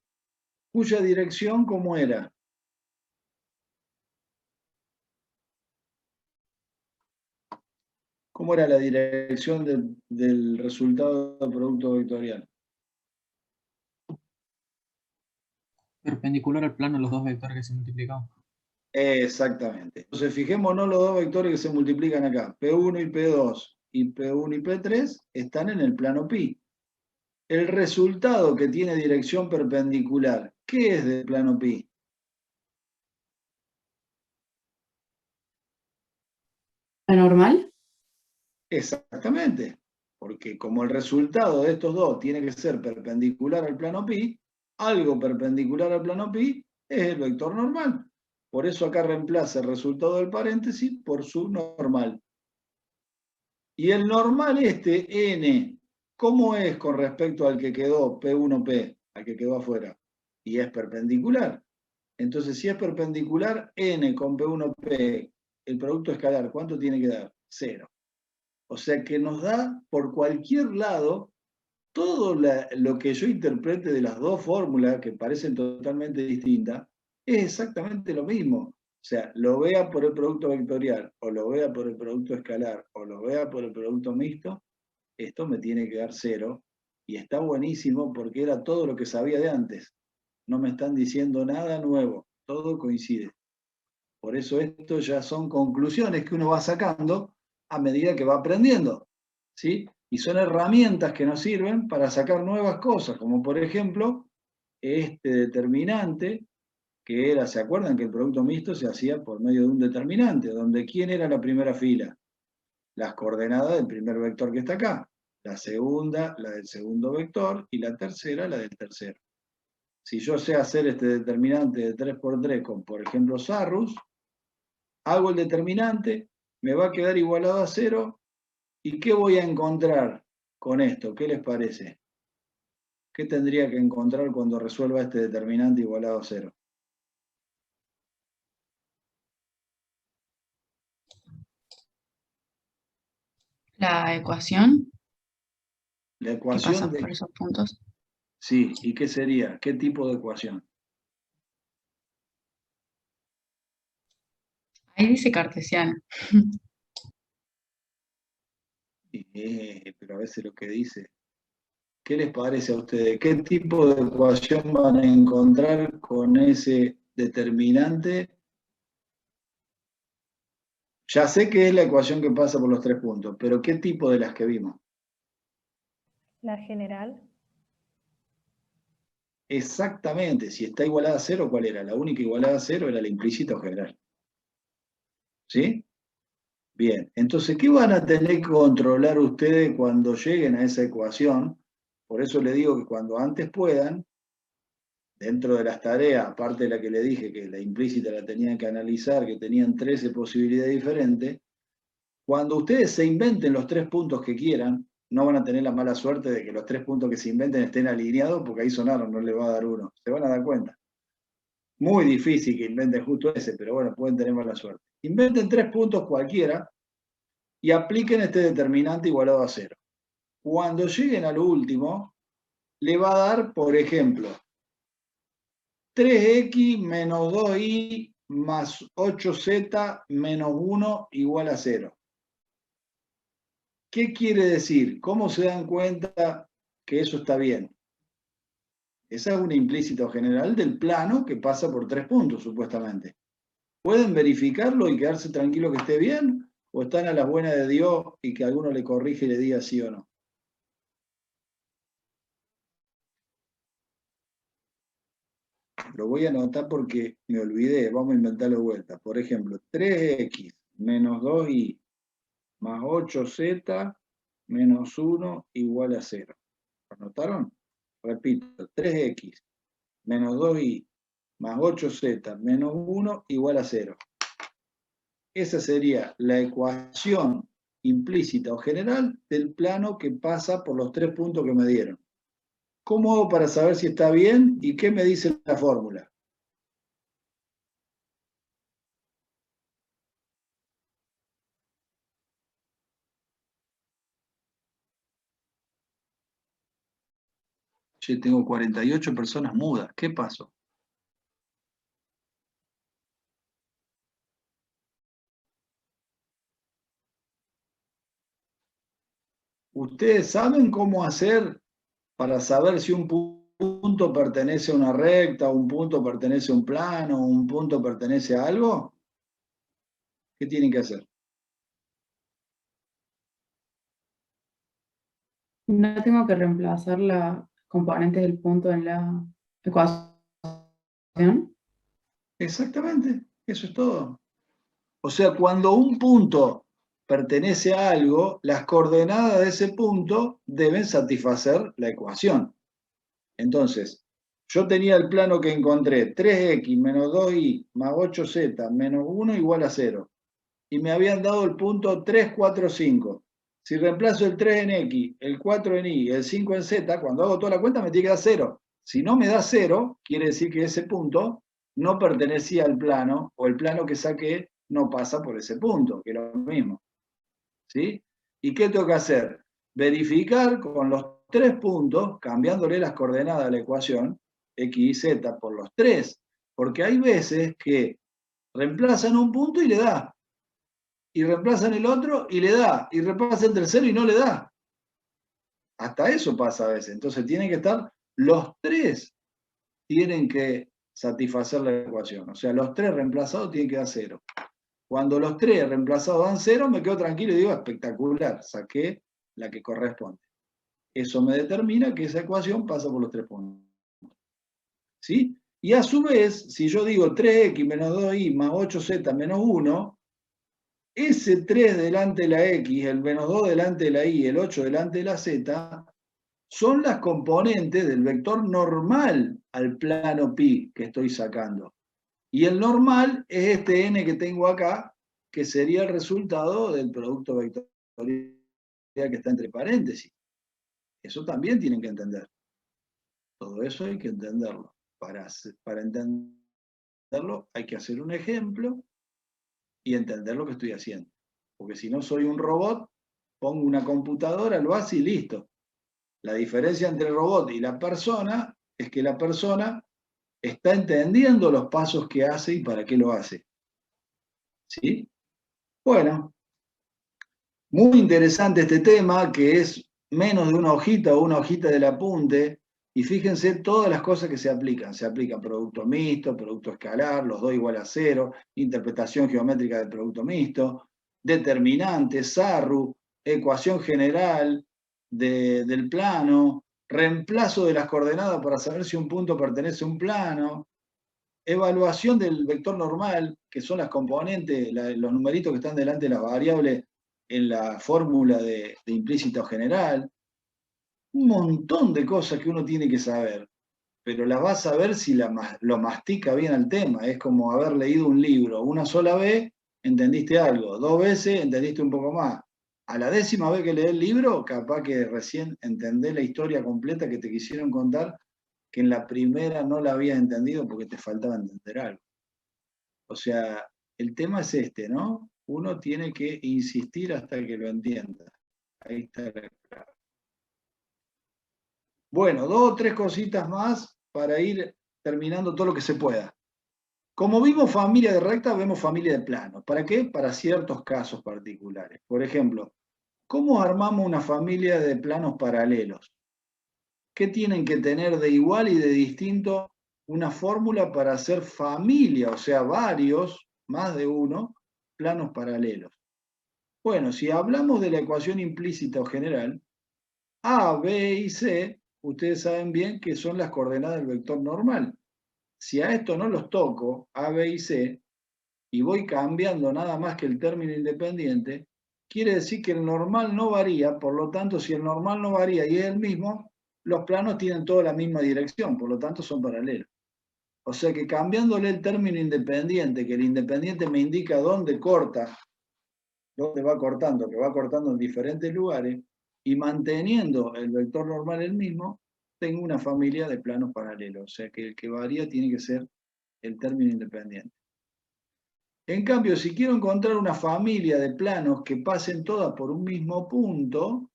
cuya dirección, ¿cómo era? ¿Cómo era la dirección del resultado del producto vectorial? Perpendicular al plano los dos vectores que se multiplicaban. Exactamente. Entonces, fijémonos los dos vectores que se multiplican acá. P1 y P2 y P1 y P3 están en el plano pi. El resultado que tiene dirección perpendicular, ¿qué es del plano pi? ¿La normal? Exactamente. Porque como el resultado de estos dos tiene que ser perpendicular al plano pi, algo perpendicular al plano pi es el vector normal. Por eso acá reemplaza el resultado del paréntesis por su normal. Y el normal n, ¿cómo es con respecto al que quedó P1P, al que quedó afuera? Y es perpendicular. Entonces, si es perpendicular, n con P1P, el producto escalar, ¿cuánto tiene que dar? 0. O sea que nos da por cualquier lado todo lo que yo interprete de las dos fórmulas, que parecen totalmente distintas, es exactamente lo mismo. O sea, lo vea por el producto vectorial, o lo vea por el producto escalar, o lo vea por el producto mixto, esto me tiene que dar 0. Y está buenísimo porque era todo lo que sabía de antes. No me están diciendo nada nuevo, todo coincide. Por eso esto ya son conclusiones que uno va sacando a medida que va aprendiendo, ¿sí? Y son herramientas que nos sirven para sacar nuevas cosas, como por ejemplo, este determinante, que era, ¿se acuerdan que el producto mixto se hacía por medio de un determinante? Donde ¿quién era la primera fila? Las coordenadas del primer vector que está acá. La segunda, la del segundo vector, y la tercera, la del tercero. Si yo sé hacer este determinante de 3×3 con, por ejemplo, Sarrus, hago el determinante, me va a quedar igualado a 0, ¿y qué voy a encontrar con esto? ¿Qué les parece? ¿Qué tendría que encontrar cuando resuelva este determinante igualado a 0? La ecuación La que ecuación pasa de... por esos puntos. Sí, ¿y qué sería? ¿Qué tipo de ecuación? Ahí dice cartesiana. Pero a veces lo que dice... ¿Qué les parece a ustedes? ¿Qué tipo de ecuación van a encontrar con ese determinante? Ya sé que es la ecuación que pasa por los 3 puntos, pero ¿qué tipo de las que vimos? La general. Exactamente, si está igualada a 0, ¿cuál era? La única igualada a 0 era la implícita o general. ¿Sí? Bien, entonces, ¿qué van a tener que controlar ustedes cuando lleguen a esa ecuación? Por eso les digo que cuando antes puedan, dentro de las tareas, aparte de la que le dije que la implícita la tenían que analizar, que tenían 13 posibilidades diferentes, cuando ustedes se inventen los 3 puntos que quieran, no van a tener la mala suerte de que los 3 puntos que se inventen estén alineados, porque ahí sonaron, no les va a dar uno. Se van a dar cuenta. Muy difícil que inventen justo ese, pero bueno, pueden tener mala suerte. Inventen 3 puntos cualquiera y apliquen este determinante igualado a 0. Cuando lleguen a lo último, le va a dar, por ejemplo, 3x menos 2y más 8z menos 1 igual a 0. ¿Qué quiere decir? ¿Cómo se dan cuenta que eso está bien? Esa es una implícita general del plano que pasa por 3 puntos, supuestamente. ¿Pueden verificarlo y quedarse tranquilos que esté bien? ¿O están a las buenas de Dios y que alguno le corrige y le diga sí o no? Lo voy a anotar porque me olvidé, vamos a inventarlo de vuelta. Por ejemplo, 3x menos 2y más 8z menos 1 igual a 0. ¿Anotaron? Repito, 3x menos 2y más 8z menos 1 igual a 0. Esa sería la ecuación implícita o general del plano que pasa por los 3 puntos que me dieron. ¿Cómo hago para saber si está bien y qué me dice la fórmula? Che, tengo 48 personas mudas. ¿Qué pasó? ¿Ustedes saben cómo hacer para saber si un punto pertenece a una recta, un punto pertenece a un plano, un punto pertenece a algo? ¿Qué tienen que hacer? No tengo que reemplazar las componentes del punto en la ecuación. Exactamente, eso es todo. O sea, cuando un punto pertenece a algo, las coordenadas de ese punto deben satisfacer la ecuación. Entonces, yo tenía el plano que encontré, 3x menos 2y más 8z menos 1 igual a 0. Y me habían dado el punto 3, 4, 5. Si reemplazo el 3 en x, el 4 en y y el 5 en z, cuando hago toda la cuenta me tiene que dar 0. Si no me da 0, quiere decir que ese punto no pertenecía al plano, o el plano que saqué no pasa por ese punto, que es lo mismo. ¿Sí? ¿Y qué tengo que hacer? Verificar con los 3 puntos, cambiándole las coordenadas a la ecuación, x y z por los 3, porque hay veces que reemplazan un punto y le da, y reemplazan el otro y le da, y reemplazan el tercero y no le da. Hasta eso pasa a veces. Entonces tienen que estar, los 3 tienen que satisfacer la ecuación. O sea, los 3 reemplazados tienen que dar 0. Cuando los 3 reemplazados dan 0, me quedo tranquilo y digo, espectacular, saqué la que corresponde. Eso me determina que esa ecuación pasa por los 3 puntos. ¿Sí? Y a su vez, si yo digo 3x menos 2y más 8z menos 1, ese 3 delante de la x, el menos 2 delante de la y, el 8 delante de la z, son las componentes del vector normal al plano pi que estoy sacando. Y el normal es este n que tengo acá, que sería el resultado del producto vectorial que está entre paréntesis. Eso también tienen que entender. Todo eso hay que entenderlo. Para entenderlo hay que hacer un ejemplo y entender lo que estoy haciendo. Porque si no soy un robot, pongo una computadora, lo hace y listo. La diferencia entre el robot y la persona es que la persona está entendiendo los pasos que hace y para qué lo hace. ¿Sí? Bueno, muy interesante este tema, que es menos de una hojita o una hojita del apunte, y fíjense todas las cosas que se aplican. Se aplica producto mixto, producto escalar, los dos igual a 0, interpretación geométrica del producto mixto, determinante, SARRU, ecuación general del plano, reemplazo de las coordenadas para saber si un punto pertenece a un plano, evaluación del vector normal, que son las componentes, los numeritos que están delante de las variables en la fórmula de implícito general. Un montón de cosas que uno tiene que saber, pero las vas a ver si lo mastica bien al tema. Es como haber leído un libro una sola vez, entendiste algo, 2 veces, entendiste un poco más. A la 10ª vez que lees el libro, capaz que recién entendés la historia completa que te quisieron contar, que en la primera no la habías entendido porque te faltaba entender algo. O sea, el tema es este, ¿no? Uno tiene que insistir hasta que lo entienda. Ahí está la clave. Bueno, 2 o 3 cositas más para ir terminando todo lo que se pueda. Como vimos familia de rectas, vemos familia de planos. ¿Para qué? Para ciertos casos particulares. Por ejemplo, ¿cómo armamos una familia de planos paralelos? ¿Qué tienen que tener de igual y de distinto una fórmula para hacer familia? O sea, varios, más de uno, planos paralelos. Bueno, si hablamos de la ecuación implícita o general, A, B y C, ustedes saben bien que son las coordenadas del vector normal. Si a esto no los toco, A, B y C, y voy cambiando nada más que el término independiente, quiere decir que el normal no varía, por lo tanto, si el normal no varía y es el mismo, los planos tienen toda la misma dirección, por lo tanto son paralelos. O sea que cambiándole el término independiente, que el independiente me indica dónde corta, dónde va cortando, que va cortando en diferentes lugares, y manteniendo el vector normal el mismo, tengo una familia de planos paralelos. O sea que el que varía tiene que ser el término independiente. En cambio, si quiero encontrar una familia de planos que pasen todas por un mismo punto,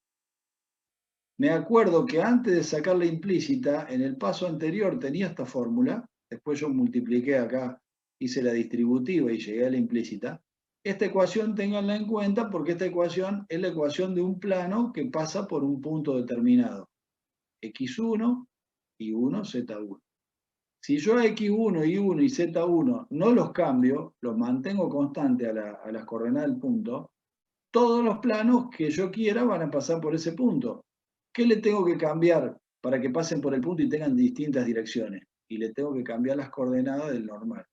me acuerdo que antes de sacar la implícita, en el paso anterior tenía esta fórmula, después yo multipliqué acá, hice la distributiva y llegué a la implícita. Esta ecuación ténganla en cuenta porque esta ecuación es la ecuación de un plano que pasa por un punto determinado. X1 y 1, Z1. Si yo a X1, Y1 y Z1 no los cambio, los mantengo constantes a las coordenadas del punto, todos los planos que yo quiera van a pasar por ese punto. ¿Qué le tengo que cambiar para que pasen por el punto y tengan distintas direcciones? Y le tengo que cambiar las coordenadas del normal.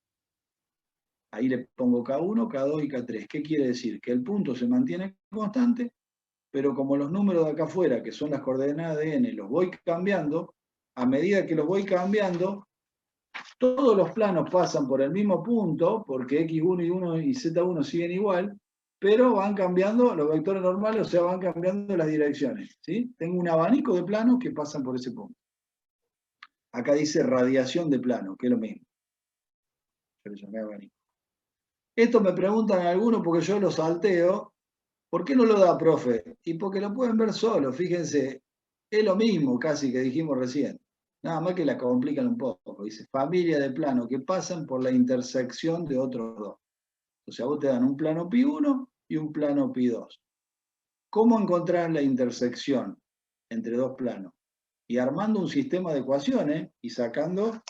Ahí le pongo K1, K2 y K3. ¿Qué quiere decir? Que el punto se mantiene constante, pero como los números de acá afuera, que son las coordenadas de n, los voy cambiando, a medida que los voy cambiando, todos los planos pasan por el mismo punto, porque X1 y 1 y Z1 siguen igual, pero van cambiando los vectores normales, o sea, van cambiando las direcciones. ¿Sí? Tengo un abanico de planos que pasan por ese punto. Acá dice radiación de plano, que es lo mismo. Yo le llamé abanico. Esto me preguntan algunos porque yo lo salteo. ¿Por qué no lo da, profe? Y porque lo pueden ver solo, fíjense. Es lo mismo casi que dijimos recién. Nada más que la complican un poco. Dice familia de planos que pasan por la intersección de otros dos. O sea, vos te dan un plano pi1 y un plano pi2. ¿Cómo encontrar la intersección entre dos planos? Y armando un sistema de ecuaciones y sacando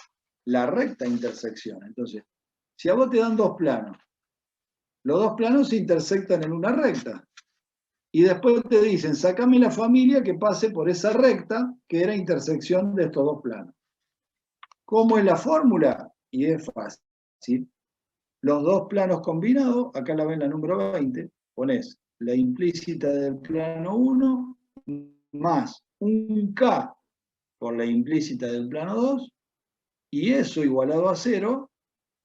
la recta intersección. Entonces, si a vos te dan dos planos, los dos planos se intersectan en una recta. Y después te dicen, sacame la familia que pase por esa recta, que era intersección de estos dos planos. ¿Cómo es la fórmula? Y es fácil. Los dos planos combinados, acá la ven la número 20, ponés la implícita del plano 1 más un K por la implícita del plano 2, y eso igualado a 0,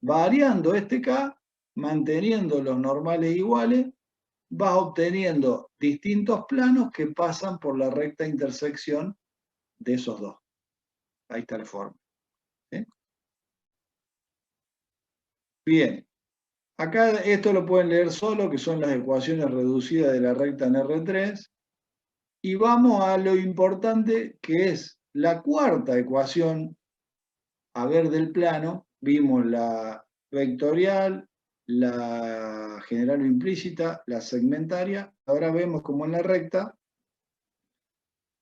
variando este K, manteniendo los normales iguales, vas obteniendo distintos planos que pasan por la recta intersección de esos dos. Ahí está la forma. ¿Sí? Bien. Acá esto lo pueden leer solo, que son las ecuaciones reducidas de la recta en R3. Y vamos a lo importante, que es la cuarta ecuación, a ver, del plano. Vimos la vectorial, la general o implícita, la segmentaria. Ahora vemos como en la recta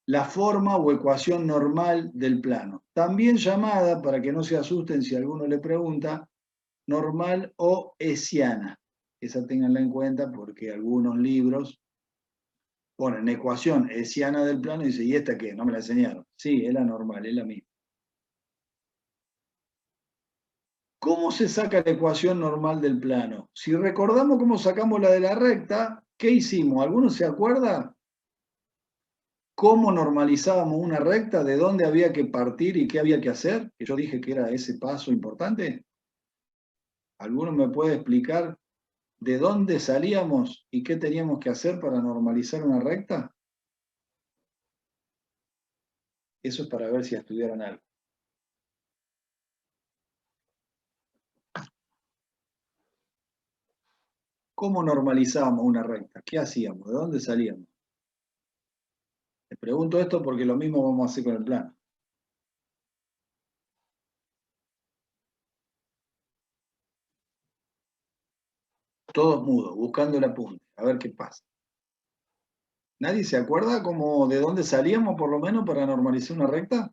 la forma o ecuación normal del plano. También llamada, para que no se asusten si alguno le pregunta, normal o hessiana. Esa ténganla en cuenta porque algunos libros ponen ecuación hessiana del plano y dicen, ¿y esta qué? No me la enseñaron. Sí, es la normal, es la misma. ¿Cómo se saca la ecuación normal del plano? Si recordamos cómo sacamos la de la recta, ¿qué hicimos? ¿Alguno se acuerda? ¿Cómo normalizábamos una recta? ¿De dónde había que partir y qué había que hacer? Que yo dije que era ese paso importante. ¿Alguno me puede explicar de dónde salíamos y qué teníamos que hacer para normalizar una recta? Eso es para ver si estudiaron algo. ¿Cómo normalizábamos una recta? ¿Qué hacíamos? ¿De dónde salíamos? Les pregunto esto porque lo mismo vamos a hacer con el plano. Todos mudos, buscando el apunte, a ver qué pasa. ¿Nadie se acuerda cómo, de dónde salíamos por lo menos para normalizar una recta?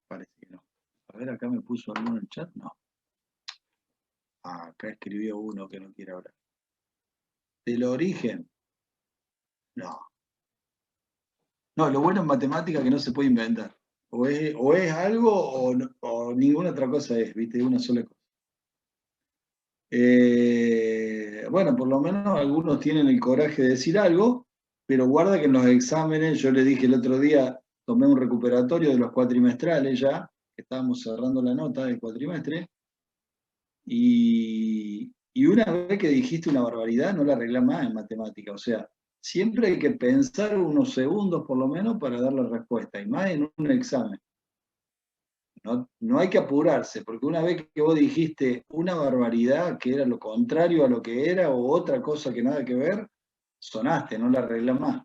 Parece que no. A ver, acá me puso alguno en el chat, no. Ah, acá escribió uno que no quiere hablar. ¿Del origen? No. No, lo bueno en matemática es que no se puede inventar. O es algo o ninguna otra cosa es, ¿viste? Una sola cosa. Bueno, por lo menos algunos tienen el coraje de decir algo, pero guarda que en los exámenes, yo le dije el otro día, tomé un recuperatorio de los cuatrimestrales ya, que estábamos cerrando la nota del cuatrimestre, y una vez que dijiste una barbaridad, no la arreglás más en matemática. O sea, siempre hay que pensar unos segundos por lo menos para dar la respuesta, y más en un examen. No hay que apurarse, porque una vez que vos dijiste una barbaridad que era lo contrario a lo que era o otra cosa que nada que ver, sonaste, no la arreglás más.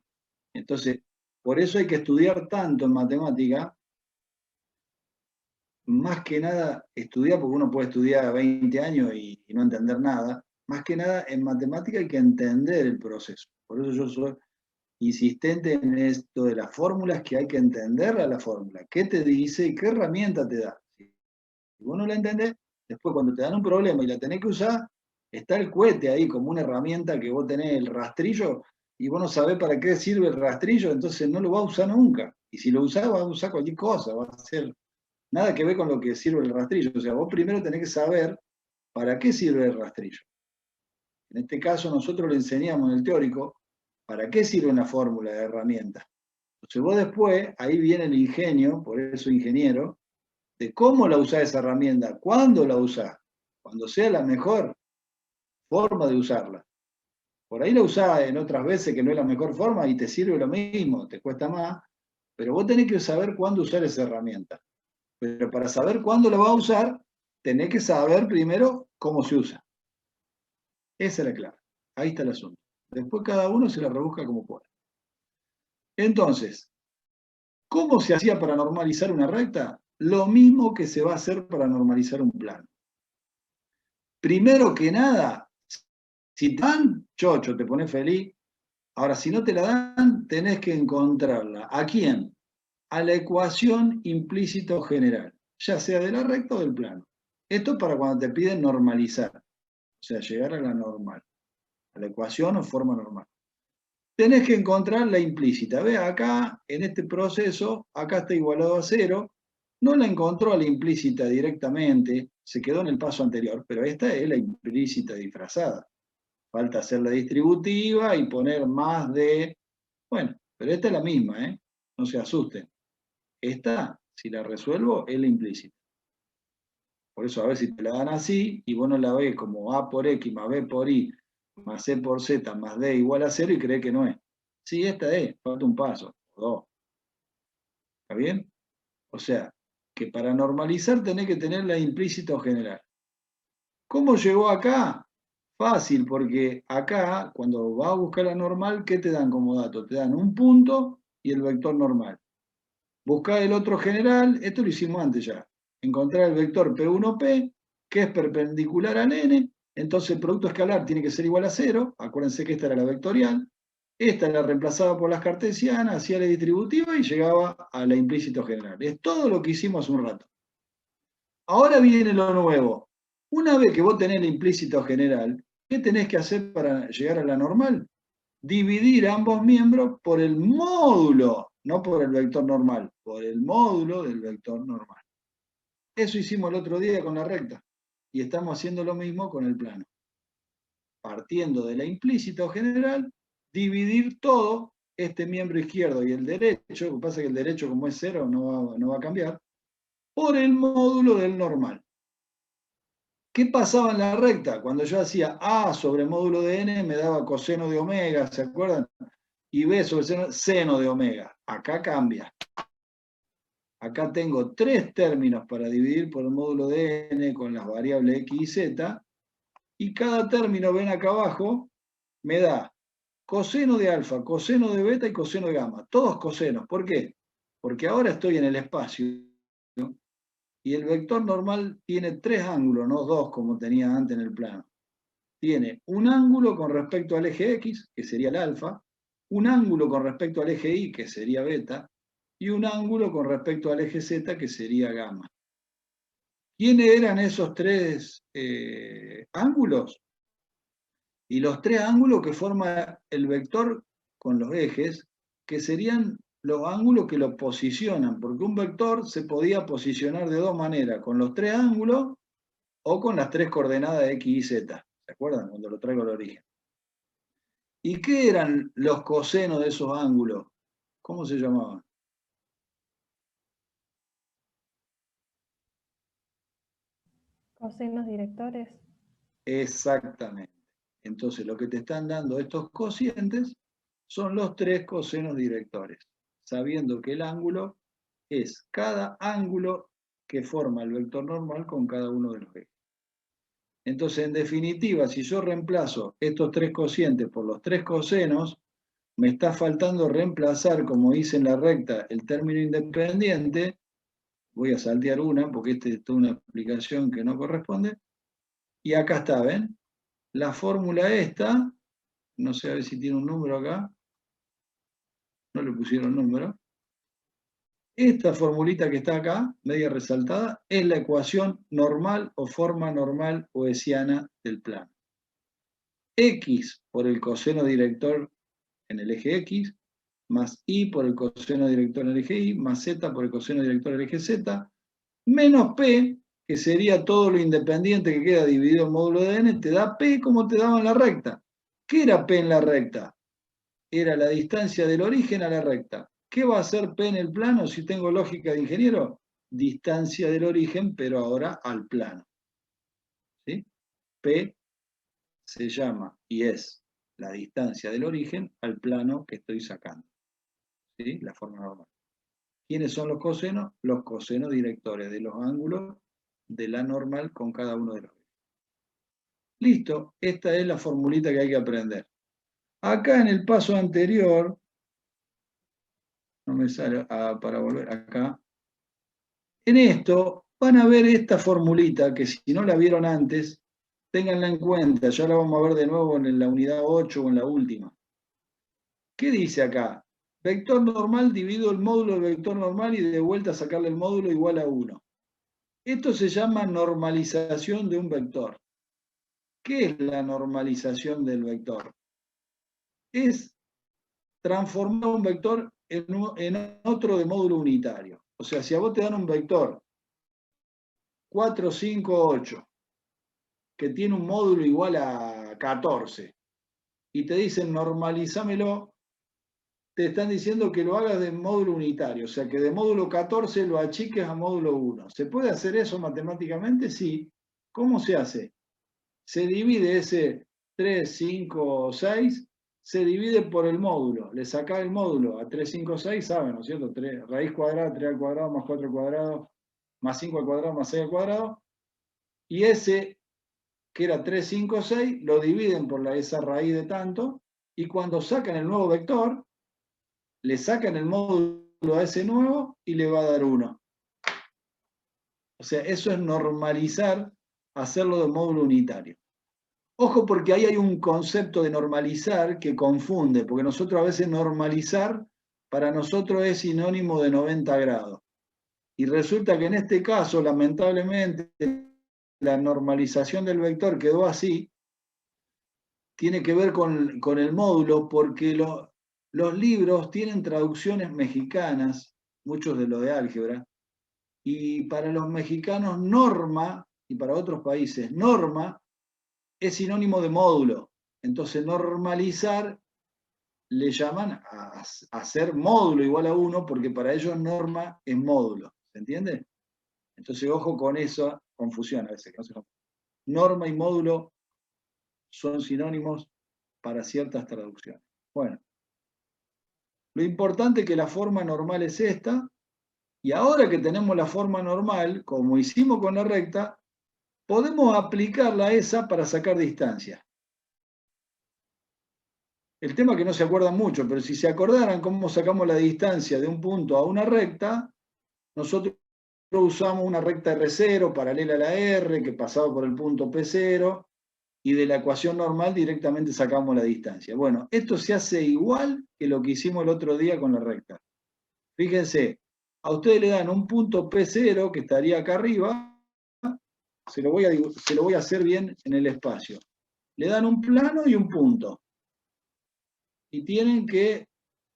Entonces, por eso hay que estudiar tanto en matemática, más que nada estudiar, porque uno puede estudiar 20 años y no entender nada, más que nada en matemática hay que entender el proceso. Por eso yo soy insistente en esto de las fórmulas, que hay que entender a la fórmula. ¿Qué te dice y qué herramienta te da? Si vos no la entendés, después cuando te dan un problema y la tenés que usar, está el cohete ahí como una herramienta que vos tenés el rastrillo y vos no sabés para qué sirve el rastrillo, entonces no lo vas a usar nunca. Y si lo usás, vas a usar cualquier cosa, va a ser nada que ver con lo que sirve el rastrillo. O sea, vos primero tenés que saber para qué sirve el rastrillo. En este caso nosotros le enseñamos en el teórico para qué sirve una fórmula de herramienta. Entonces vos después, ahí viene el ingenio, por eso ingeniero, de cómo la usás esa herramienta, cuándo la usás, cuando sea la mejor forma de usarla. Por ahí la usás en otras veces que no es la mejor forma y te sirve lo mismo, te cuesta más, pero vos tenés que saber cuándo usar esa herramienta. Pero para saber cuándo la vas a usar, tenés que saber primero cómo se usa. Esa es la clave. Ahí está el asunto. Después cada uno se la rebusca como pueda. Entonces, ¿cómo se hacía para normalizar una recta? Lo mismo que se va a hacer para normalizar un plano. Primero que nada, si tan chocho te pones feliz, Ahora, si no te la dan, tenés que encontrarla. ¿A quién? A la ecuación implícito general, ya sea de la recta o del plano. Esto es para cuando te piden normalizar, o sea, llegar a la normal, a la ecuación o forma normal. Tenés que encontrar la implícita. Ve acá, en este proceso, acá está igualado a 0. No la encontró a la implícita directamente, se quedó en el paso anterior, pero esta es la implícita disfrazada. Falta hacer la distributiva y poner más de... Bueno, pero esta es la misma, ¿eh? No se asusten. Esta, si la resuelvo, es la implícita. Por eso a ver si te la dan así y vos no la ves como A por X más B por Y más C por Z más D igual a 0 y crees que no es. Sí, esta es, falta un paso, o dos. ¿Está bien? O sea, que para normalizar tenés que tener la implícito general. ¿Cómo llegó acá? Fácil, porque acá, cuando vas a buscar la normal, ¿qué te dan como dato? Te dan un punto y el vector normal. Buscar el otro general, esto lo hicimos antes ya. Encontrar el vector P1P, que es perpendicular al n, entonces el producto escalar tiene que ser igual a 0, acuérdense que esta era la vectorial, esta la reemplazaba por las cartesianas, hacía la distributiva y llegaba a la implícito general. Es todo lo que hicimos hace un rato. Ahora viene lo nuevo. Una vez que vos tenés la implícito general, ¿qué tenés que hacer para llegar a la normal? Dividir ambos miembros por el módulo, no por el vector normal, por el módulo del vector normal. Eso hicimos el otro día con la recta, y estamos haciendo lo mismo con el plano. Partiendo de la implícito general, dividir todo, este miembro izquierdo y el derecho, lo que pasa es que el derecho como es 0 no va a cambiar, por el módulo del normal. ¿Qué pasaba en la recta? Cuando yo hacía A sobre módulo de n, me daba coseno de omega, ¿se acuerdan? Y B sobre seno de omega. Acá cambia. Acá tengo 3 términos para dividir por el módulo de n con las variables x y z, y cada término, ven acá abajo, me da coseno de alfa, coseno de beta y coseno de gamma. Todos cosenos. ¿Por qué? Porque ahora estoy en el espacio, ¿no? Y el vector normal tiene 3 ángulos, no 2 como tenía antes en el plano. Tiene un ángulo con respecto al eje X, que sería el alfa, un ángulo con respecto al eje Y, que sería beta, y un ángulo con respecto al eje Z, que sería gamma. ¿Quiénes eran esos 3 ángulos? Y los 3 ángulos que forma el vector con los ejes, que serían los ángulos que lo posicionan, porque un vector se podía posicionar de 2 maneras, con los 3 ángulos o con las 3 coordenadas de X y Z. ¿Se acuerdan? Cuando lo traigo al origen. ¿Y qué eran los cosenos de esos ángulos? ¿Cómo se llamaban? Cosenos directores. Exactamente. Entonces, lo que te están dando estos cocientes son los 3 cosenos directores, sabiendo que el ángulo es cada ángulo que forma el vector normal con cada uno de los ejes. Entonces, en definitiva, si yo reemplazo estos 3 cocientes por los 3 cosenos, me está faltando reemplazar, como hice en la recta, el término independiente. Voy a saltear una, porque esta es toda una explicación que no corresponde. Y acá está, ¿ven? La fórmula esta, no sé a ver si tiene un número acá. No le pusieron número. Esta formulita que está acá, media resaltada, es la ecuación normal o forma normal poesiana del plano. X por el coseno director en el eje X, más Y por el coseno director en el eje Y, más Z por el coseno director en el eje Z, menos P, que sería todo lo independiente que queda dividido en módulo de n, te da P como te daba en la recta. ¿Qué era P en la recta? Era la distancia del origen a la recta. ¿Qué va a hacer P en el plano si tengo lógica de ingeniero? Distancia del origen, pero ahora al plano. ¿Sí? P se llama y es la distancia del origen al plano que estoy sacando. ¿Sí? La forma normal. ¿Quiénes son los cosenos? Los cosenos directores de los ángulos de la normal con cada uno de los ejes. Listo, esta es la formulita que hay que aprender. Acá en el paso anterior, no me sale para volver acá, en esto van a ver esta formulita que si no la vieron antes, ténganla en cuenta, ya la vamos a ver de nuevo en la unidad 8 o en la última. ¿Qué dice acá? Vector normal divido el módulo del vector normal y de vuelta sacarle el módulo igual a 1. Esto se llama normalización de un vector. ¿Qué es la normalización del vector? Es transformar un vector en otro de módulo unitario. O sea, si a vos te dan un vector 4, 5, 8, que tiene un módulo igual a 14, y te dicen normalizámelo, te están diciendo que lo hagas de módulo unitario, o sea, que de módulo 14 lo achiques a módulo 1. ¿Se puede hacer eso matemáticamente? Sí. ¿Cómo se hace? Se divide ese 3, 5, 6, se divide por el módulo. Le sacás el módulo a 3, 5, 6, ¿saben, no es cierto? Raíz cuadrada, 3 al cuadrado, más 4 al cuadrado, más 5 al cuadrado, más 6 al cuadrado. Y ese, que era 3, 5, 6, lo dividen por esa raíz de tanto, y cuando sacan el nuevo vector, le sacan el módulo a ese nuevo y le va a dar 1. O sea, eso es normalizar, hacerlo de módulo unitario. Ojo, porque ahí hay un concepto de normalizar que confunde, porque nosotros a veces normalizar para nosotros es sinónimo de 90 grados. Y resulta que en este caso, lamentablemente, la normalización del vector quedó así, tiene que ver con el módulo, porque los libros tienen traducciones mexicanas, muchos de lo de álgebra, y para los mexicanos norma, y para otros países norma, es sinónimo de módulo. Entonces normalizar le llaman a hacer módulo igual a 1, porque para ellos norma es módulo. ¿Se entiende? Entonces ojo con esa confusión a veces. Norma y módulo son sinónimos para ciertas traducciones. Bueno, lo importante es que la forma normal es esta, y ahora que tenemos la forma normal, como hicimos con la recta, podemos aplicarla a esa para sacar distancia. El tema que no se acuerdan mucho, pero si se acordaran cómo sacamos la distancia de un punto a una recta, nosotros usamos una recta R0 paralela a la R, que pasaba por el punto P0, y de la ecuación normal directamente sacamos la distancia. Bueno, esto se hace igual que lo que hicimos el otro día con la recta. Fíjense, a ustedes le dan un punto P0, que estaría acá arriba, se lo voy a hacer bien en el espacio. Le dan un plano y un punto. Y tienen que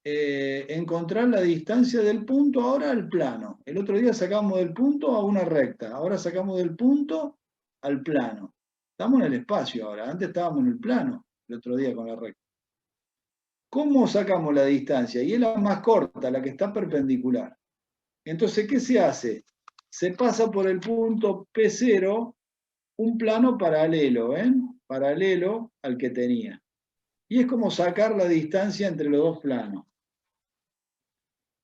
encontrar la distancia del punto ahora al plano. El otro día sacamos del punto a una recta, ahora sacamos del punto al plano. Estamos en el espacio ahora, antes estábamos en el plano, el otro día con la recta. ¿Cómo sacamos la distancia? Y es la más corta, la que está perpendicular. Entonces, ¿qué se hace? Se pasa por el punto P0 un plano paralelo, ¿ven? Paralelo al que tenía. Y es como sacar la distancia entre los dos planos.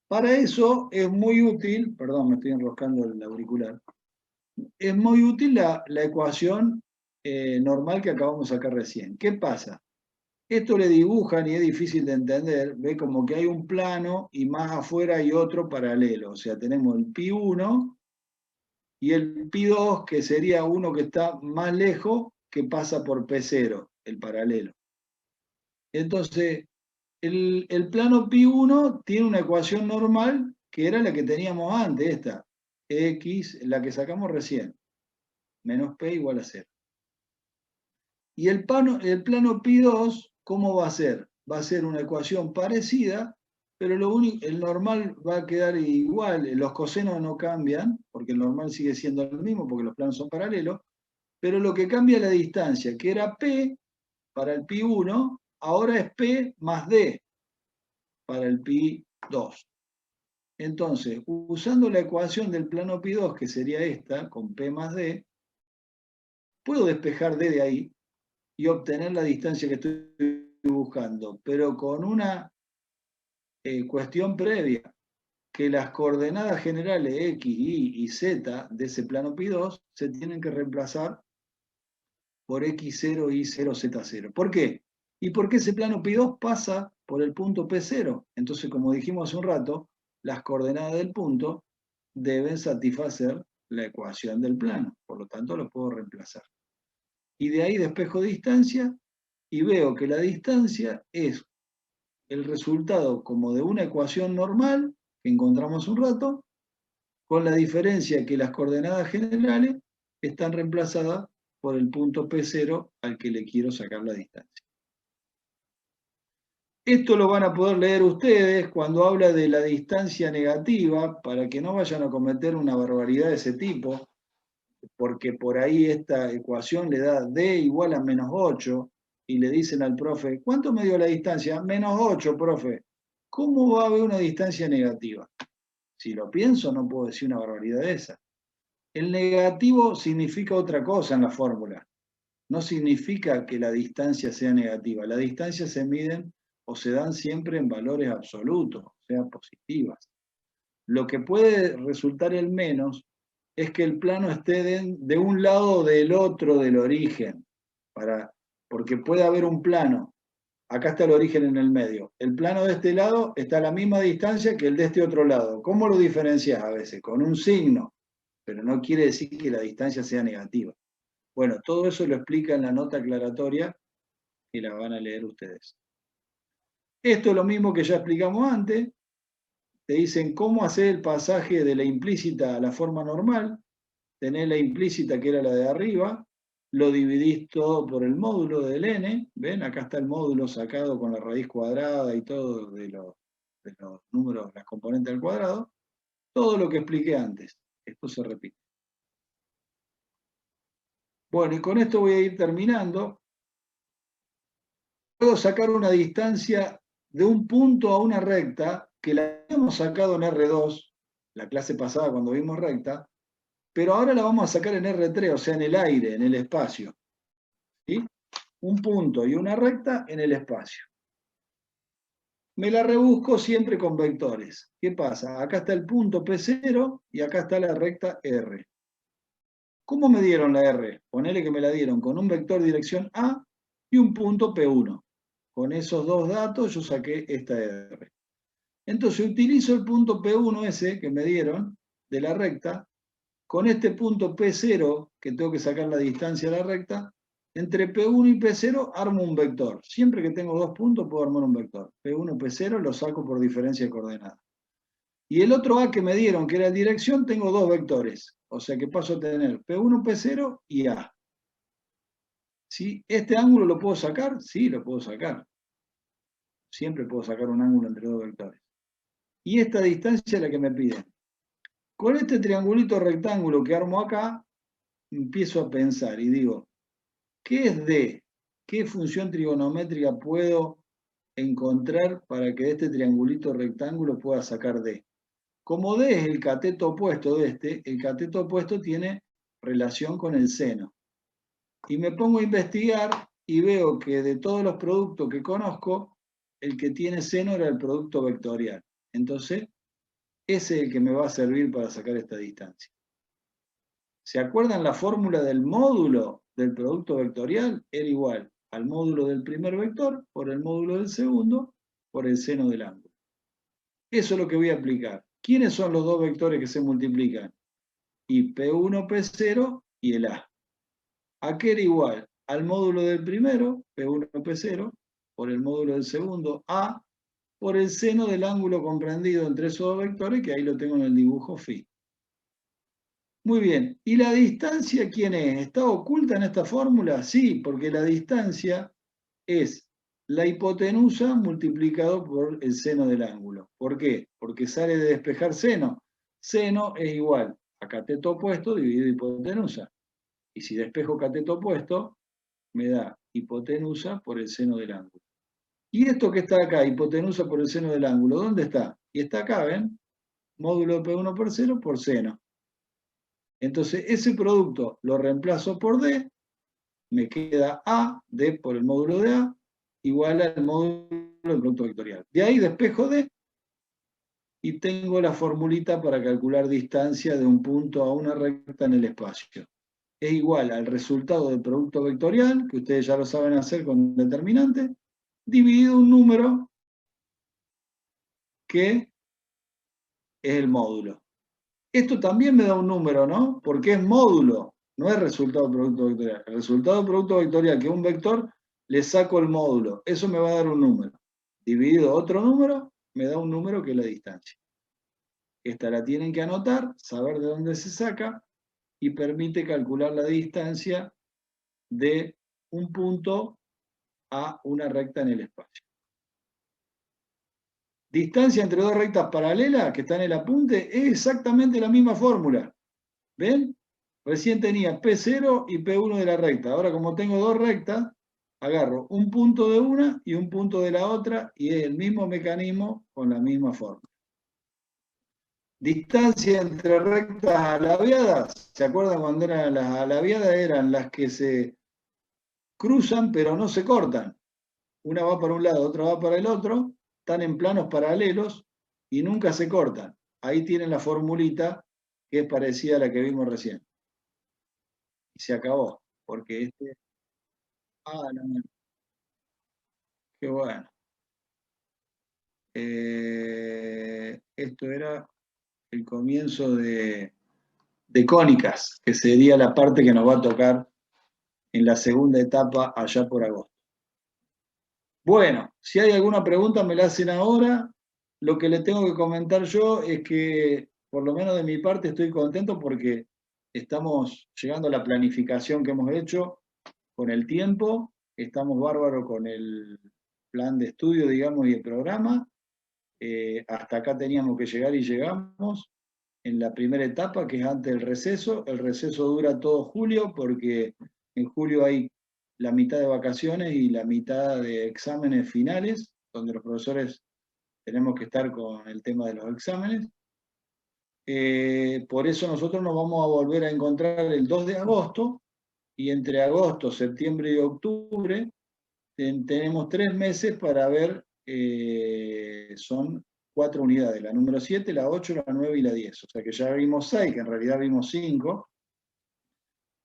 Para eso es muy útil, perdón, me estoy enroscando el auricular, es muy útil la ecuación normal que acabamos de sacar recién. ¿Qué pasa? Esto le dibujan y es difícil de entender, ve como que hay un plano y más afuera hay otro paralelo. O sea, tenemos el pi1 y el pi2, que sería uno que está más lejos, que pasa por p0, el paralelo. Entonces, el plano pi1 tiene una ecuación normal que era la que teníamos antes, esta, x, la que sacamos recién, menos p igual a 0. Y el plano pi2, ¿cómo va a ser? Va a ser una ecuación parecida, pero el normal va a quedar igual, los cosenos no cambian, porque el normal sigue siendo el mismo, porque los planos son paralelos, pero lo que cambia es la distancia, que era p para el pi1, ahora es p más d para el pi2. Entonces, usando la ecuación del plano pi2, que sería esta, con p más d, puedo despejar d de ahí y obtener la distancia que estoy buscando, pero con una cuestión previa, que las coordenadas generales x, y y z de ese plano pi2 se tienen que reemplazar por x0, y0, z0. ¿Por qué? Y porque ese plano pi2 pasa por el punto P0. Entonces, como dijimos hace un rato, las coordenadas del punto deben satisfacer la ecuación del plano. Por lo tanto, lo puedo reemplazar. Y de ahí despejo distancia y veo que la distancia es el resultado como de una ecuación normal que encontramos un rato, con la diferencia que las coordenadas generales están reemplazadas por el punto P0 al que le quiero sacar la distancia. Esto lo van a poder leer ustedes cuando habla de la distancia negativa, para que no vayan a cometer una barbaridad de ese tipo, porque por ahí esta ecuación le da D igual a menos 8, y le dicen al profe, ¿cuánto me dio la distancia? Menos 8, profe. ¿Cómo va a haber una distancia negativa? Si lo pienso, no puedo decir una barbaridad de esa. El negativo significa otra cosa en la fórmula. No significa que la distancia sea negativa. Las distancias se miden o se dan siempre en valores absolutos, o sea, positivas. Lo que puede resultar el menos es que el plano esté de un lado o del otro del origen, porque puede haber un plano. Acá está el origen en el medio. El plano de este lado está a la misma distancia que el de este otro lado. ¿Cómo lo diferencias a veces? Con un signo, pero no quiere decir que la distancia sea negativa. Bueno, todo eso lo explica en la nota aclaratoria que la van a leer ustedes. Esto es lo mismo que ya explicamos antes. Te dicen cómo hacer el pasaje de la implícita a la forma normal. Tenés la implícita que era la de arriba, lo dividís todo por el módulo del n. ¿Ven? Acá está el módulo sacado con la raíz cuadrada y todo de los números, las componentes al cuadrado. Todo lo que expliqué antes. Esto se repite. Bueno, y con esto voy a ir terminando. Puedo sacar una distancia de un punto a una recta, que la habíamos sacado en R2, la clase pasada cuando vimos recta, pero ahora la vamos a sacar en R3, o sea, en el aire, en el espacio. ¿Sí? Un punto y una recta en el espacio. Me la rebusco siempre con vectores. ¿Qué pasa? Acá está el punto P0 y acá está la recta R. ¿Cómo me dieron la R? Ponele que me la dieron con un vector dirección A y un punto P1. Con esos dos datos yo saqué esta R. Entonces utilizo el punto P1 ese que me dieron de la recta, con este punto P0, que tengo que sacar la distancia de la recta, entre P1 y P0 armo un vector. Siempre que tengo dos puntos puedo armar un vector. P1, P0 lo saco por diferencia de coordenadas. Y el otro A que me dieron, que era dirección, tengo dos vectores. O sea que paso a tener P1, P0 y A. ¿Sí? ¿Este ángulo lo puedo sacar? Sí, lo puedo sacar. Siempre puedo sacar un ángulo entre dos vectores. Y esta distancia es la que me piden. Con este triangulito rectángulo que armo acá, empiezo a pensar y digo, ¿qué es D? ¿Qué función trigonométrica puedo encontrar para que de este triangulito rectángulo pueda sacar D? Como D es el cateto opuesto de este, el cateto opuesto tiene relación con el seno. Y me pongo a investigar y veo que de todos los productos que conozco, el que tiene seno era el producto vectorial. Entonces, ese es el que me va a servir para sacar esta distancia. ¿Se acuerdan la fórmula del módulo del producto vectorial? Era igual al módulo del primer vector por el módulo del segundo por el seno del ángulo. Eso es lo que voy a aplicar. ¿Quiénes son los dos vectores que se multiplican? Y P1, P0 y el A. ¿A qué era igual? Al módulo del primero, P1, P0, por el módulo del segundo, A, por el seno del ángulo comprendido entre esos dos vectores, que ahí lo tengo en el dibujo phi. Muy bien. ¿Y la distancia quién es? ¿Está oculta en esta fórmula? Sí, porque la distancia es la hipotenusa multiplicado por el seno del ángulo. ¿Por qué? Porque sale de despejar seno. Seno es igual a cateto opuesto dividido hipotenusa. Y si despejo cateto opuesto, me da hipotenusa por el seno del ángulo. Y esto que está acá, hipotenusa por el seno del ángulo, ¿dónde está? Y está acá, ¿ven? Módulo de P1 por 0 por seno. Entonces, ese producto lo reemplazo por D, me queda A, D por el módulo de A, igual al módulo del producto vectorial. De ahí despejo D y tengo la formulita para calcular distancia de un punto a una recta en el espacio. Es igual al resultado del producto vectorial, que ustedes ya lo saben hacer con determinante, dividido un número que es el módulo. Esto también me da un número, ¿no? Porque es módulo, no es resultado del producto vectorial. El resultado del producto vectorial, que es un vector, le saco el módulo. Eso me va a dar un número. dividido otro número, me da un número que es la distancia. Esta la tienen que anotar, saber de dónde se saca, y permite calcular la distancia de un punto a una recta en el espacio. Distancia entre dos rectas paralelas que están en el apunte es exactamente la misma fórmula. ¿Ven? Recién tenía P0 y P1 de la recta. Ahora, como tengo dos rectas, agarro un punto de una y un punto de la otra, y es el mismo mecanismo con la misma fórmula. Distancia entre rectas alabeadas. ¿Se acuerdan cuando eran las alabeadas? Eran las que se cruzan pero no se cortan. Una va para un lado, otra va para el otro, están en planos paralelos y nunca se cortan. Ahí tienen la formulita que es parecida a la que vimos recién. Y se acabó, porque este... Ah, no. Qué bueno. Esto era el comienzo de cónicas, que sería la parte que nos va a tocar en la segunda etapa allá por agosto. Bueno, si hay alguna pregunta me la hacen ahora. Lo que le tengo que comentar yo es que, por lo menos de mi parte, estoy contento porque estamos llegando a la planificación que hemos hecho con el tiempo. Estamos bárbaros con el plan de estudio, digamos, y el programa. Hasta acá teníamos que llegar y llegamos en la primera etapa, que es antes del receso. El receso dura todo julio porque en julio hay la mitad de vacaciones y la mitad de exámenes finales, donde los profesores tenemos que estar con el tema de los exámenes. Por eso nosotros nos vamos a volver a encontrar el 2 de agosto, y entre agosto, septiembre y octubre tenemos 3 meses para ver, son 4 unidades, la número 7, la 8, la 9 y la 10. O sea que ya vimos 6, que en realidad vimos 5.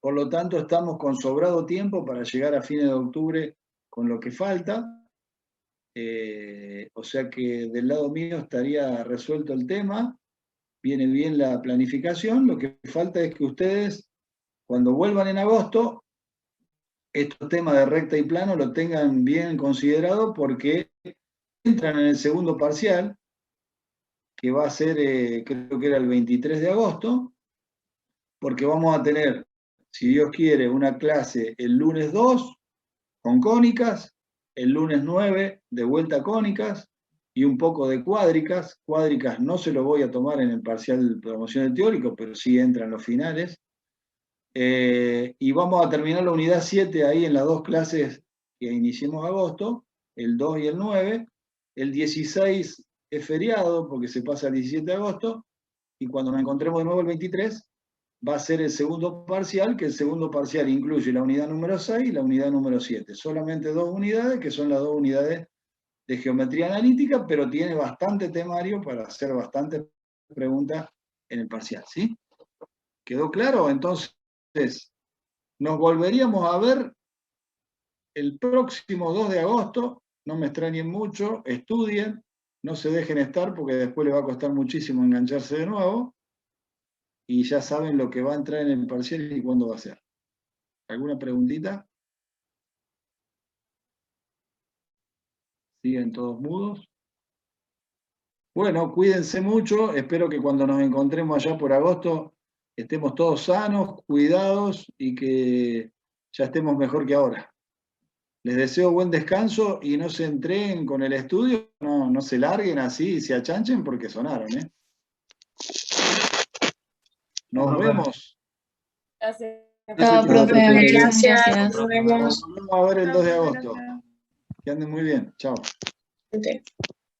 Por lo tanto, estamos con sobrado tiempo para llegar a fines de octubre con lo que falta. O sea que del lado mío estaría resuelto el tema, viene bien la planificación. Lo que falta es que ustedes, cuando vuelvan en agosto, estos temas de recta y plano lo tengan bien considerado, porque entran en el segundo parcial, que va a ser, creo que era el 23 de agosto, porque vamos a tener, si Dios quiere, una clase el lunes 2 con cónicas, el lunes 9 de vuelta a cónicas y un poco de cuádricas. Cuádricas no se lo voy a tomar en el parcial de promoción de teórico, pero sí entran los finales. Y vamos a terminar la unidad 7 ahí en las dos clases que iniciemos agosto, el 2 y el 9. El 16 es feriado porque se pasa el 17 de agosto, y cuando nos encontremos de nuevo el 23 va a ser el segundo parcial, que el segundo parcial incluye la unidad número 6 y la unidad número 7. Solamente 2 unidades, que son las 2 unidades de geometría analítica, pero tiene bastante temario para hacer bastantes preguntas en el parcial, ¿sí? ¿Quedó claro? Entonces, nos volveríamos a ver el próximo 2 de agosto. No me extrañen mucho, estudien, no se dejen estar porque después les va a costar muchísimo engancharse de nuevo, y ya saben lo que va a entrar en el parcial y cuándo va a ser. ¿Alguna preguntita? ¿Siguen todos mudos? Bueno, cuídense mucho, espero que cuando nos encontremos allá por agosto estemos todos sanos, cuidados y que ya estemos mejor que ahora. Les deseo buen descanso y no se entreguen con el estudio, no se larguen así y se achanchen porque sonaron, ¿eh? Nos vemos. Gracias. Chao, profe. Gracias, nos vemos. Nos vemos a ver el 2 de agosto. Que anden muy bien. Chao. Ok.